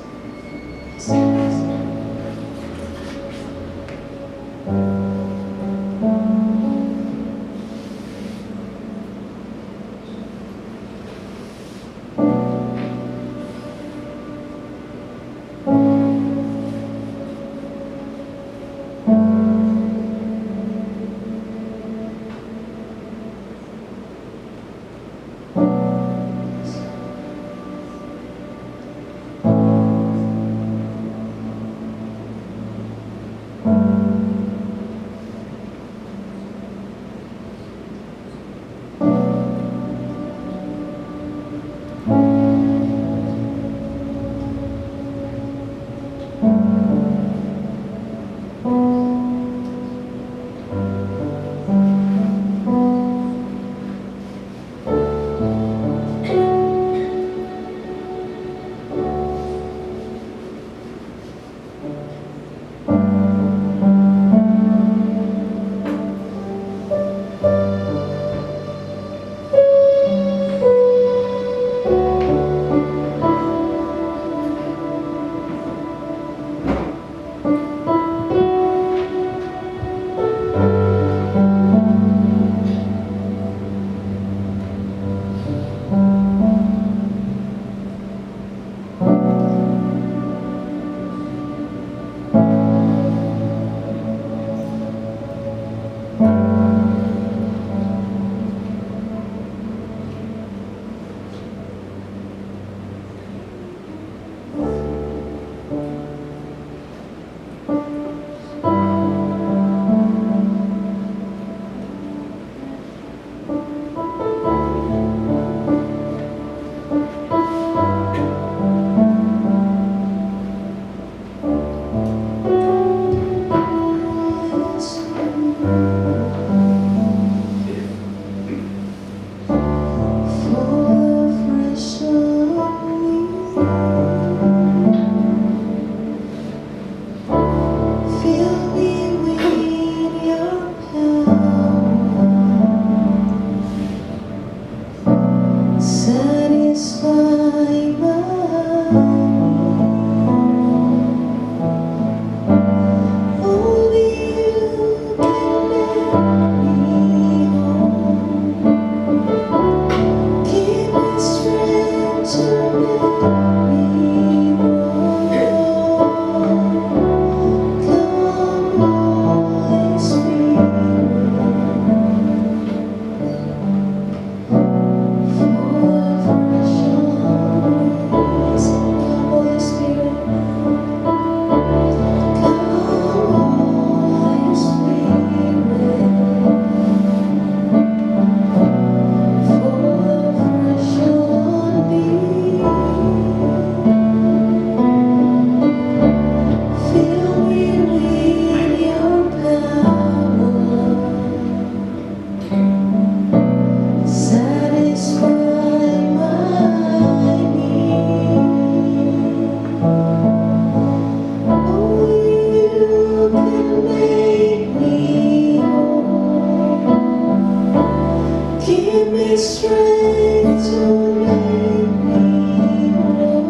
strength to make me grow.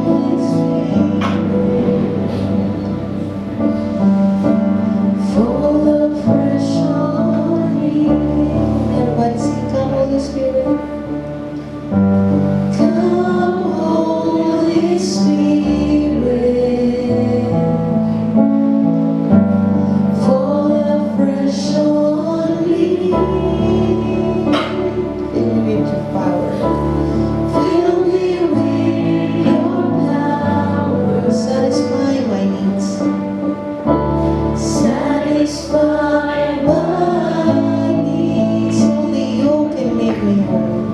Holy Spirit, fall afresh on me. Everybody sing, come Holy Spirit. Come Holy Spirit, fall afresh on me. Fill me with your power. Fill me with your power. Satisfy my needs. Satisfy my needs. Only you can make me whole.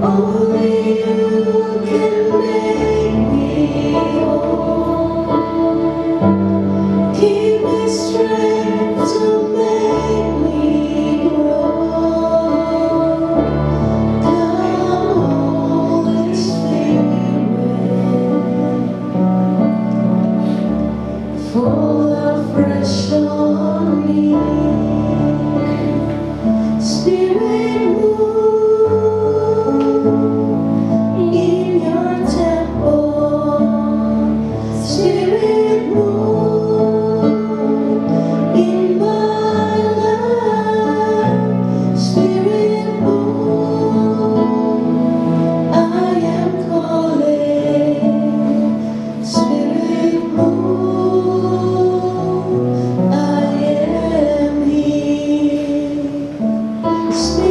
Only you can make me whole. Give me strength to make me grow. Come, Holy Spirit, fall afresh on me. Spirit, move in your temple. Spirit, move in my life. Spirit, move, I am calling. Spirit, move, I am here. Spirit,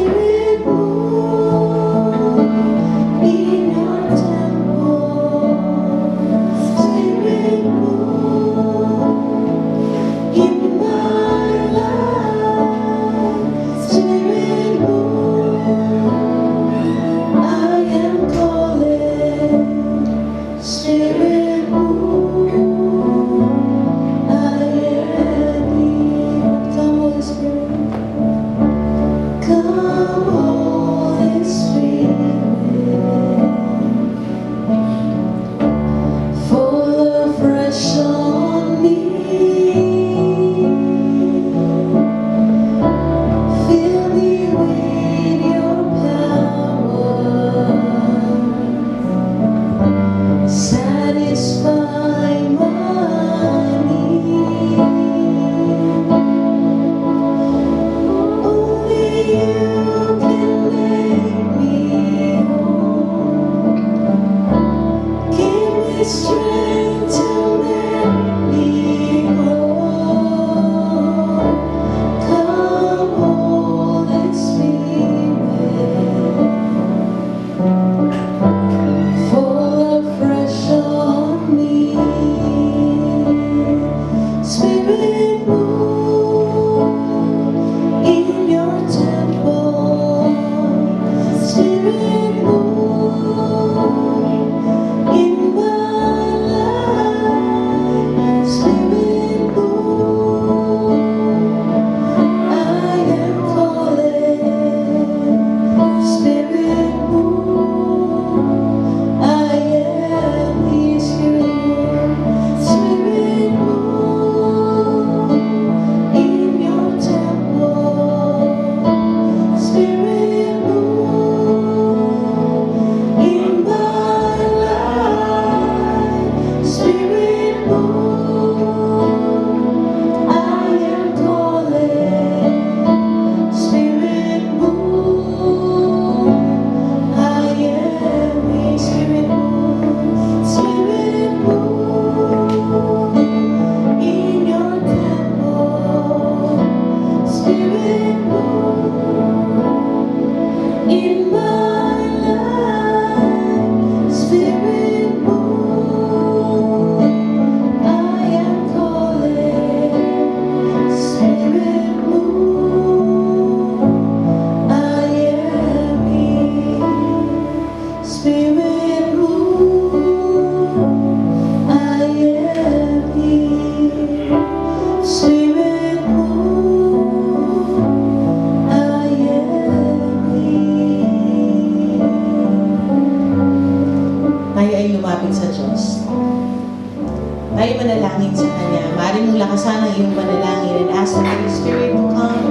sa Kanya. Maaari mong lakasan ang iyong panalangin and ask the Holy Spirit to come.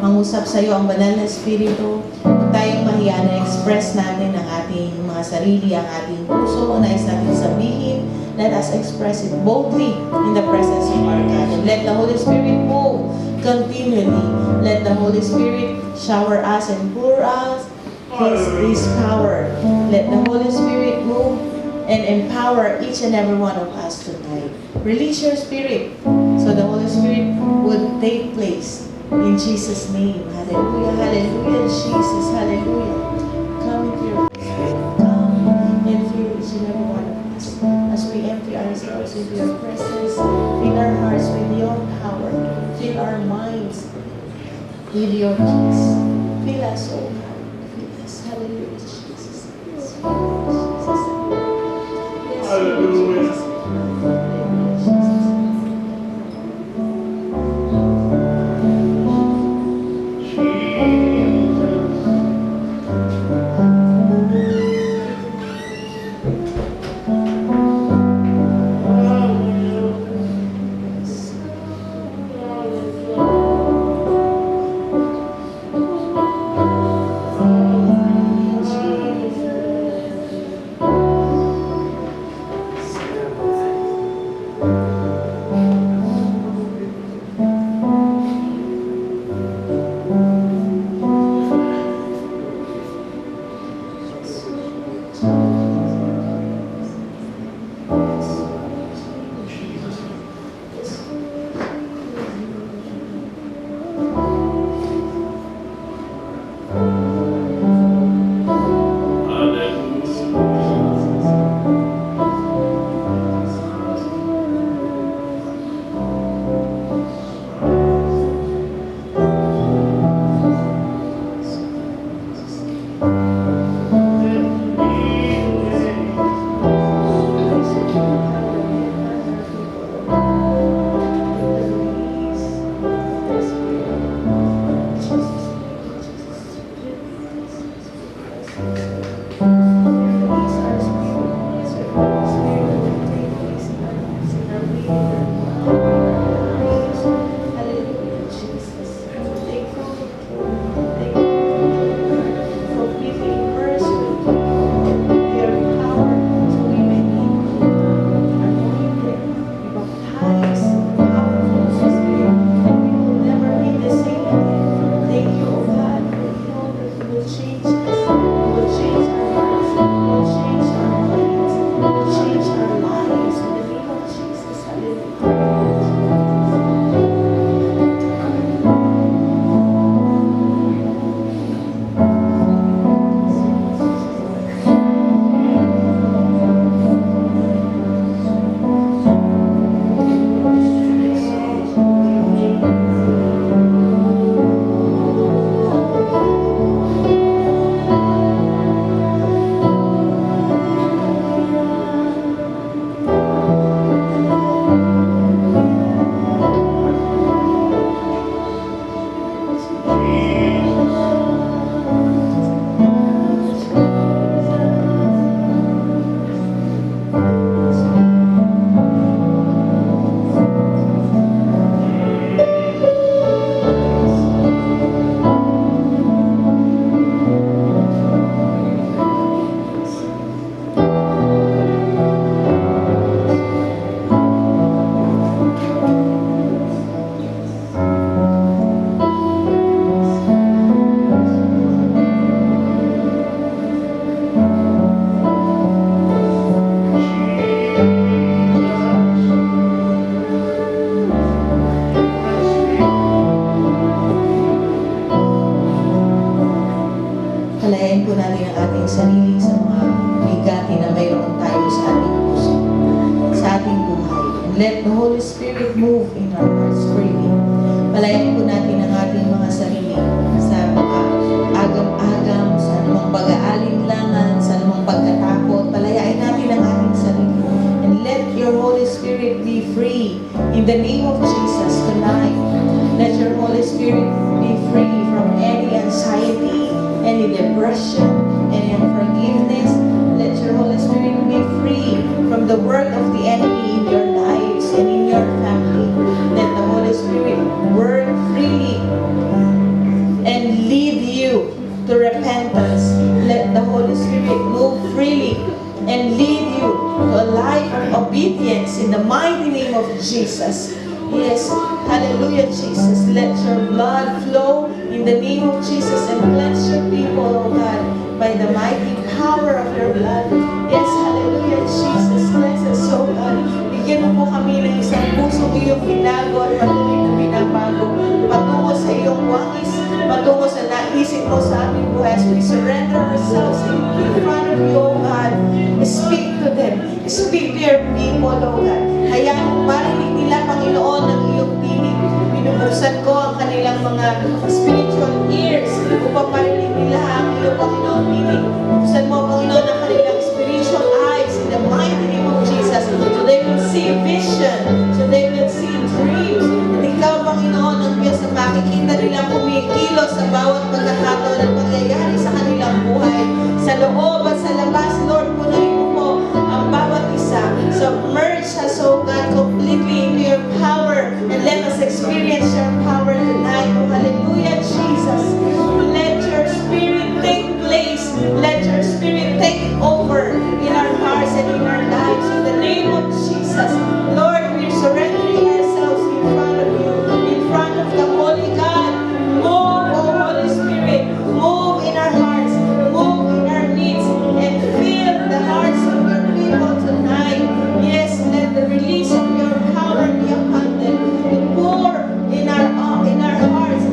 Mangusap sa iyo ang banal na Espiritu. Huwag tayong mahiya na express natin ang ating mga sarili, ang ating puso, ang nais natin sabihin. Let us express it boldly in the presence of our God. And let the Holy Spirit move continually. Let the Holy Spirit shower us and pour us His power. Let the Holy Spirit move and empower each and every one of us tonight. Release your spirit so the Holy Spirit would take place in Jesus' name. Hallelujah, hallelujah, Jesus, hallelujah. Come into your spirit, come and fill each and every one of us as we empty ourselves into your presence. Fill our hearts with your power. Fill our minds with your peace. Fill us, oh God. Fill us. Hallelujah, Jesus. Yes, Jesus. Hallelujah. Palayain po natin ang ating sarili sa mga bigati na mayroon tayo sa ating puso, sa ating buhay. And let the Holy Spirit move in our hearts freely. Palayain po natin ang ating mga sarili sa mga agam-agam, sa anumang pag-aalinlangan, sa anumang pagkatakot. Palayain natin ang ating sarili. And let your Holy Spirit be free in the name of Jesus tonight. Let your Holy Spirit be free from any anxiety, any depression, any unforgiveness. Let your Holy Spirit be free from the work of the enemy in your lives and in your of Jesus. Yes, hallelujah, Jesus. Let your blood flow in the name of Jesus and cleanse your people, oh God, by the mighty power of your blood. Yes, hallelujah, Jesus. Cleanse us, oh God. Bigyan mo po kami ng isang pusong iyong binago at patuloy na binabago. Patungo sa iyong wangis, patungo sa naisip mo sa aming buhay. As we surrender ourselves in front of you, oh God. Speak to them. Speak to your people, oh God. Hayaan mo marinig nila, Panginoon, ng iyong tinig. Binubuksan ko ang kanilang mga spiritual ears upang marinig nila ang iyong Panginoon tinig. Buksan mo, Panginoon, ang kanilang spiritual eyes in the mighty name of Jesus. So they will see vision. So they will see dreams. At ikaw, Panginoon, ang Diyos na makikita nilang kumikilos sa bawat pagkakataon at pangyayari sa kanilang buhay. Sa loob at sa labas, Lord, punuin mo po ang bawat isa. Submerge us, oh God, completely into your power and let us experience your power tonight. Oh, hallelujah, Jesus. Let your spirit take place. Let your spirit take over in our hearts and in our lives. In the name of Jesus, Lord, we're surrendering ourselves in front of you, in front of the Holy God. Move, oh Holy Spirit. Move in our hearts. Move in our needs and fill the hearts of your people tonight. Yes, let the release of your power be upon them. Pour in our hearts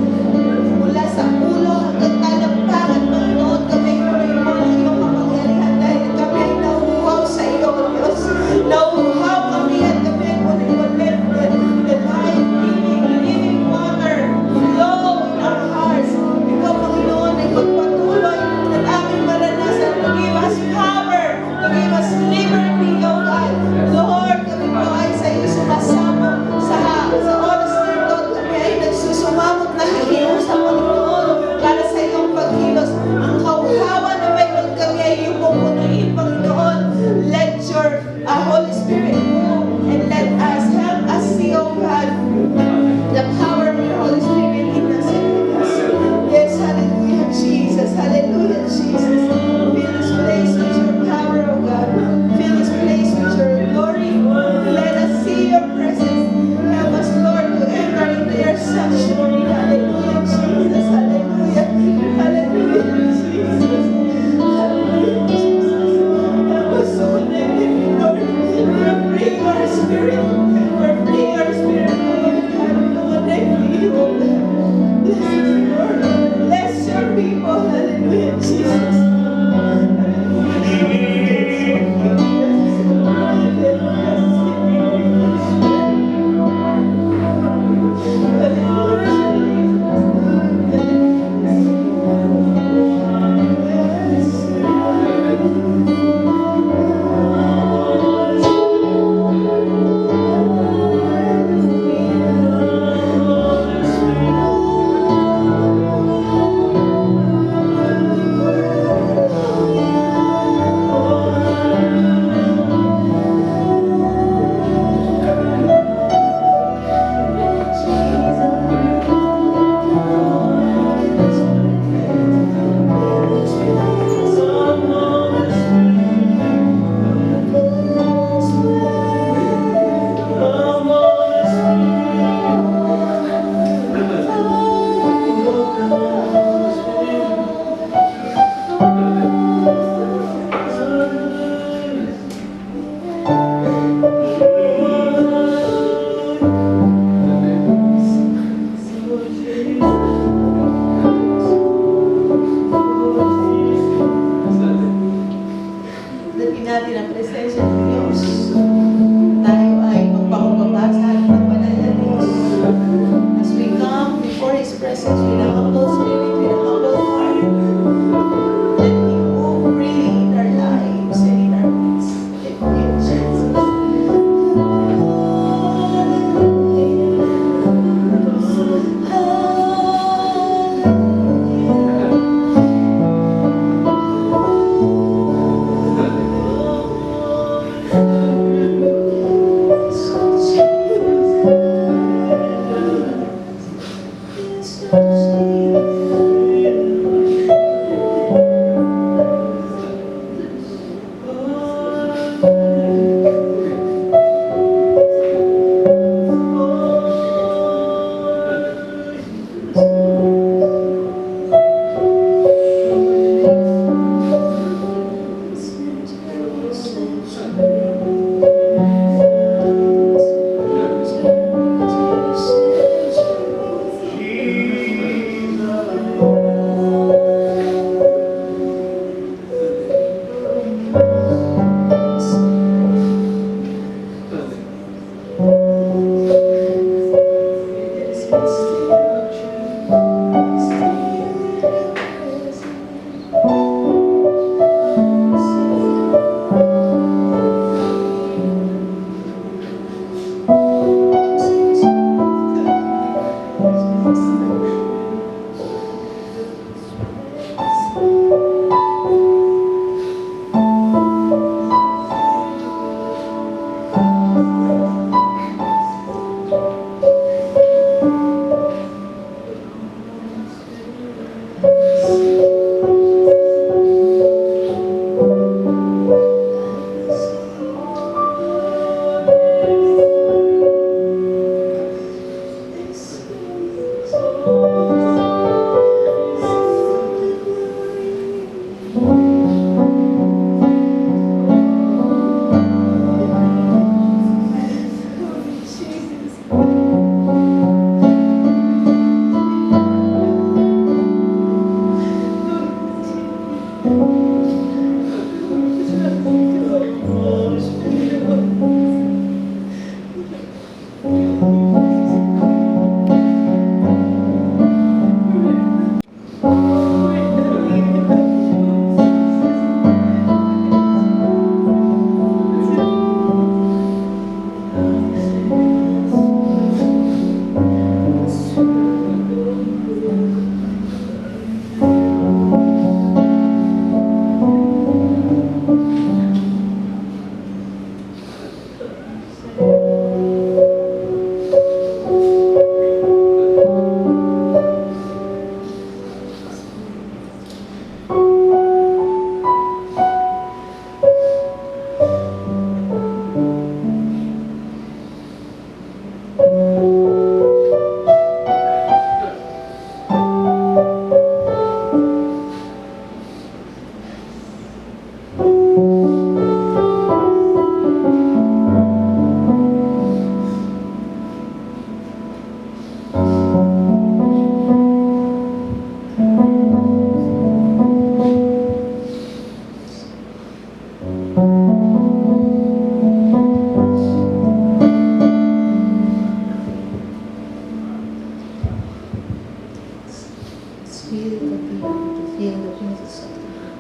feel the people, to feel the presence of the Lord.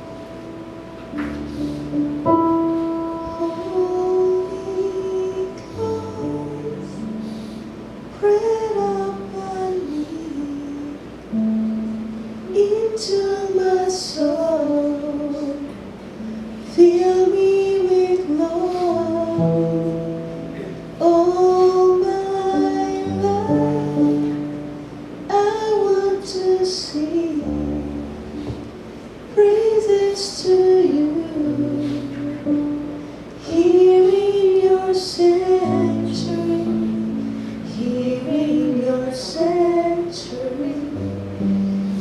Holy Ghost, breathe upon me, into my soul, fill me with love. All my life, I want to sing praises to you. Here in your sanctuary, here in your sanctuary,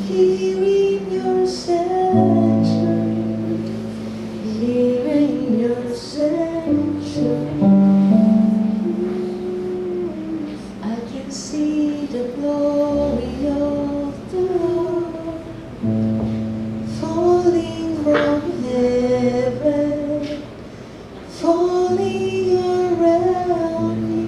here in your sanctuary, here in your sanctuary. I can see the glory of the Lord falling from heaven, falling around me.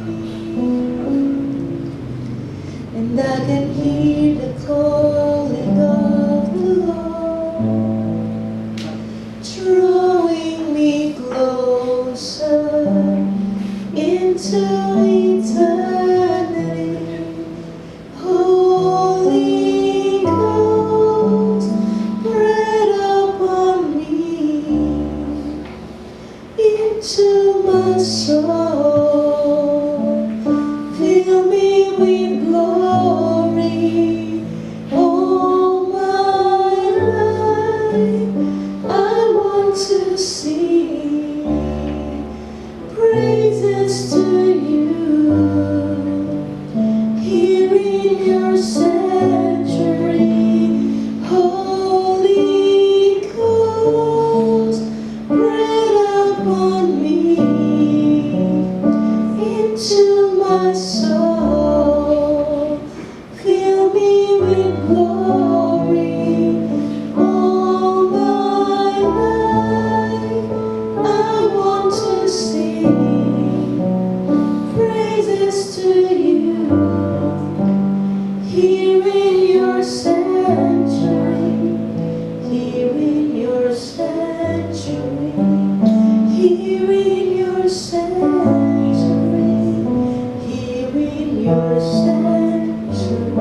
And I can hear the calling of the Lord, drawing me closer into eternity. Holy Ghost, breathe upon me, into my soul, fill me with glory. All my life, I want to sing praises to you. Here in your sanctuary, Holy Ghost, breathe upon me, into my soul, fill me with glory. All my life, I want to sing praises to you. Here in your sanctuary, here in your sanctuary, here in your sanctuary, here in your sanctuary.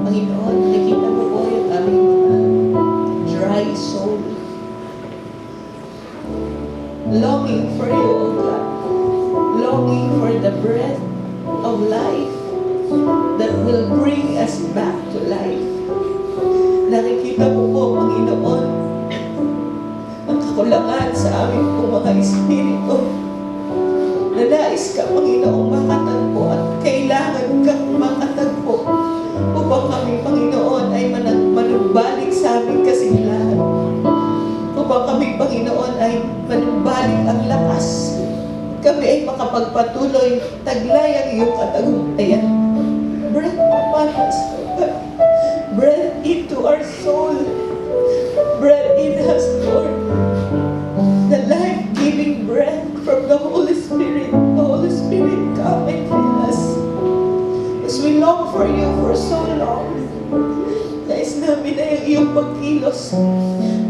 Panginoon, nakita mo po yung aming mga dry soul, longing for you, O God, longing for the breath of life that will bring us back to life. Nakikita mo po, Panginoon, ang kakulangan sa aming pong mga espiritu, na nais ka, Panginoon, makatagpo at kailangan kang makatagpo upang kami, Panginoon, ay manumbalik sa aming kasiglahan. Upang kami, Panginoon, ay manumbalik ang lakas. Kami ay makapagpatuloy, taglay ang iyong katagumpayan. Breath upon us, Lord. Breath into our soul. Breath in us, Lord. The life-giving breath from the Holy Spirit. The Holy Spirit, come and fill us. As we long for you for so long, nais namin na yung iyong pagkilos.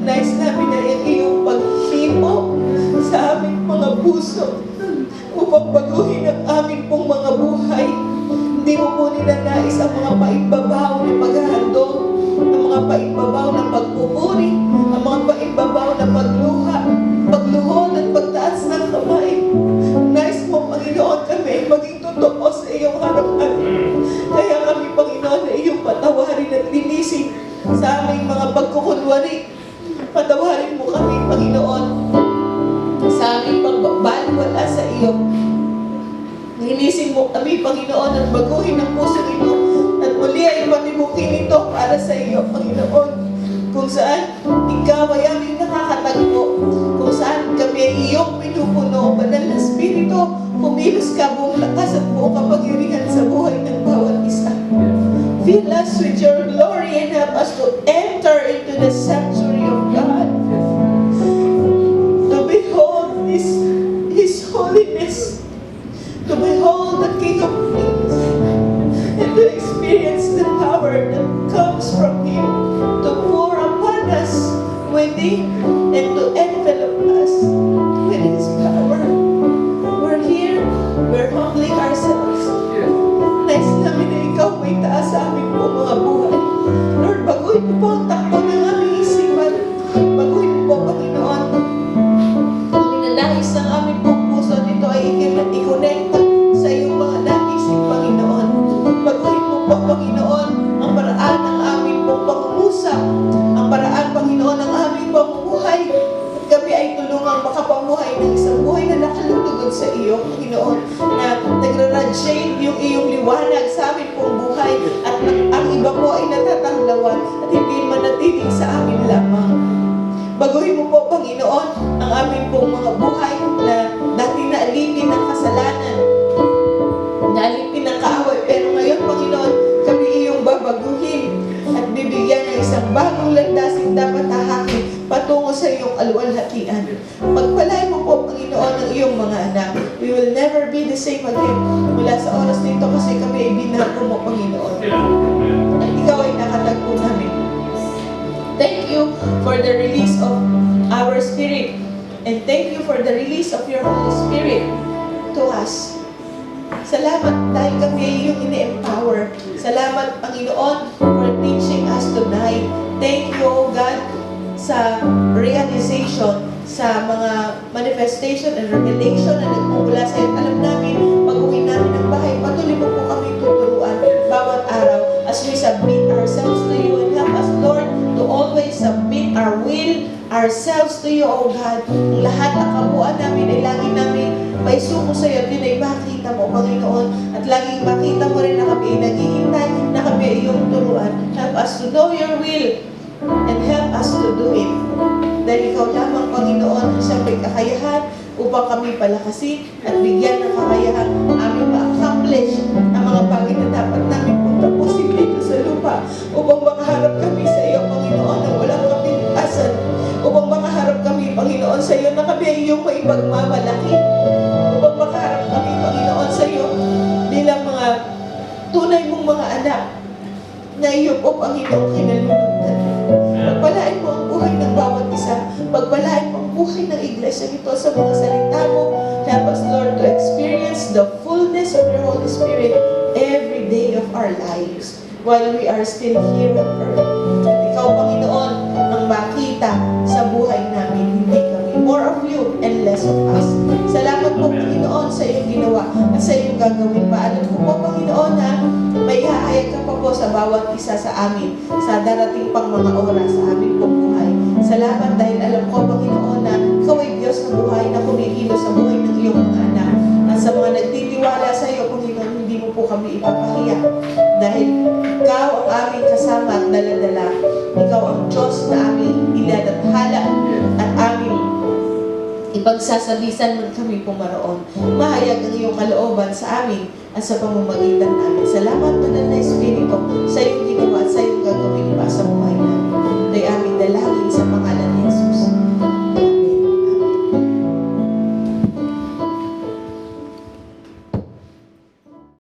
Nais namin na yung iyong paghimo sa aming mga puso upang baguhin ang aming pong mga buhay. Hindi mo po ninanais ang mga paimbabaw na paghahandog, ang mga paimbabaw na pagpupuri, ang mga paimbabaw na pagluhod at pagtaas ng kamay. Nais mo, Panginoon, kami maging totoo sa iyong harapan. Kaya kami, Panginoon, na iyong patawarin at linisin sa aming mga pagkukunwari. Patawarin mo kami, Panginoon, sa aming pagbaliwala sa iyo. Linisin mo kami, Panginoon, at baguhin ang puso ito at muli ay patibukin ito para sa iyo, Panginoon. Kung saan ikaw ay aming nakakatagpo, kung saan kami ay iyong pinupuno, Banal na Espiritu, kumilos ka buong lakas at buong kapangyarihan sa buhay ng bawat isa. Fill us with your glory and help us to enter nag-shade yung iyong liwanag sa aming pong buhay at ang iba po ay natatanglawan at hindi manatiling sa amin lamang. Baguhin mo po, Panginoon, ang aming pong mga buhay na dati naalipin ng kasalanan, naalipin ng kaaway, pero ngayon, Panginoon, kami iyong babaguhin at bibigyan ng isang bagong landasing dapat hahakin patungo sa iyong kaluwalhatian. Pagpalain mo po, Panginoon, ang iyong mga anak. We will never be the same again. Mula sa oras nito kasi kami ay binago mo, Panginoon. At ikaw ay nakatagpo namin. Thank you for the release of our spirit. And thank you for the release of your Holy Spirit to us. Salamat dahil kami ay iyong ini-empower. Salamat, Panginoon, for teaching us tonight. Thank you, O God, sa realization, sa mga manifestation and revelation na nagmumula sa iyo. Alam namin, pag-uwi namin ng bahay, patuloy mo po kami tuturuan bawat araw as we submit ourselves to you and help us, Lord, to always submit our will, ourselves to you, O God. Ang lahat ng kabuuan namin ay lagi namin may suko sa iyo at yun ay makita mo, Panginoon. At laging makita mo rin na kami ay naghihintay, na kami ay iyong turuan. Help us to know your will and help us to do it. Dahil ikaw lamang, Panginoon, ang siyang may kakayahan upang kami palakasin at bigyan ng kakayahan aming ma-accomplish ang mga bagay na dapat namin pong tapusin dito sa lupa upang makaharap kami sa iyo, Panginoon, na walang kapintasan. Upang makaharap kami, Panginoon, sa iyo na kami ay iyong maipagmamalaki. Upang makaharap kami, Panginoon, sa iyo bilang mga tunay mong mga anak na iyo po, Panginoon, kinalulugdan. Pagpalain mo ang buhay ng bawat isa. Pagpalain mo ang buhay ng iglesia ito sa mga salita mo. Help us, Lord, to experience the fullness of your Holy Spirit every day of our lives while we are still here on earth. Ikaw, Panginoon, ang makita sa buhay namin, hindi kami. More of you and less of us. Salamat po, Panginoon, sa iyong ginawa at sa iyong gagawin pa. Alam ko po, Panginoon, na may hahayag ka pa po sa bawat isa sa amin sa darating pang mga oras sa aming pong buhay. Salamat dahil alam ko, Panginoon, na ikaw ay Diyos na buhay na kumikilos sa buhay ng iyong mga anak. At sa mga nagtitiwala sa iyo, Panginoon, hindi mo po kami ipapahiya. Dahil ikaw ang aming kasama at daladala. Ikaw ang Diyos na aming iladadhala at aming ipagsasabisan man kami pumaroon. Mahayag ang iyong kalooban sa amin at sa pamamagitan namin. Salamat, Banal na Espiritu, sa iyong ginawa at sa iyong gagawin pa sa buhay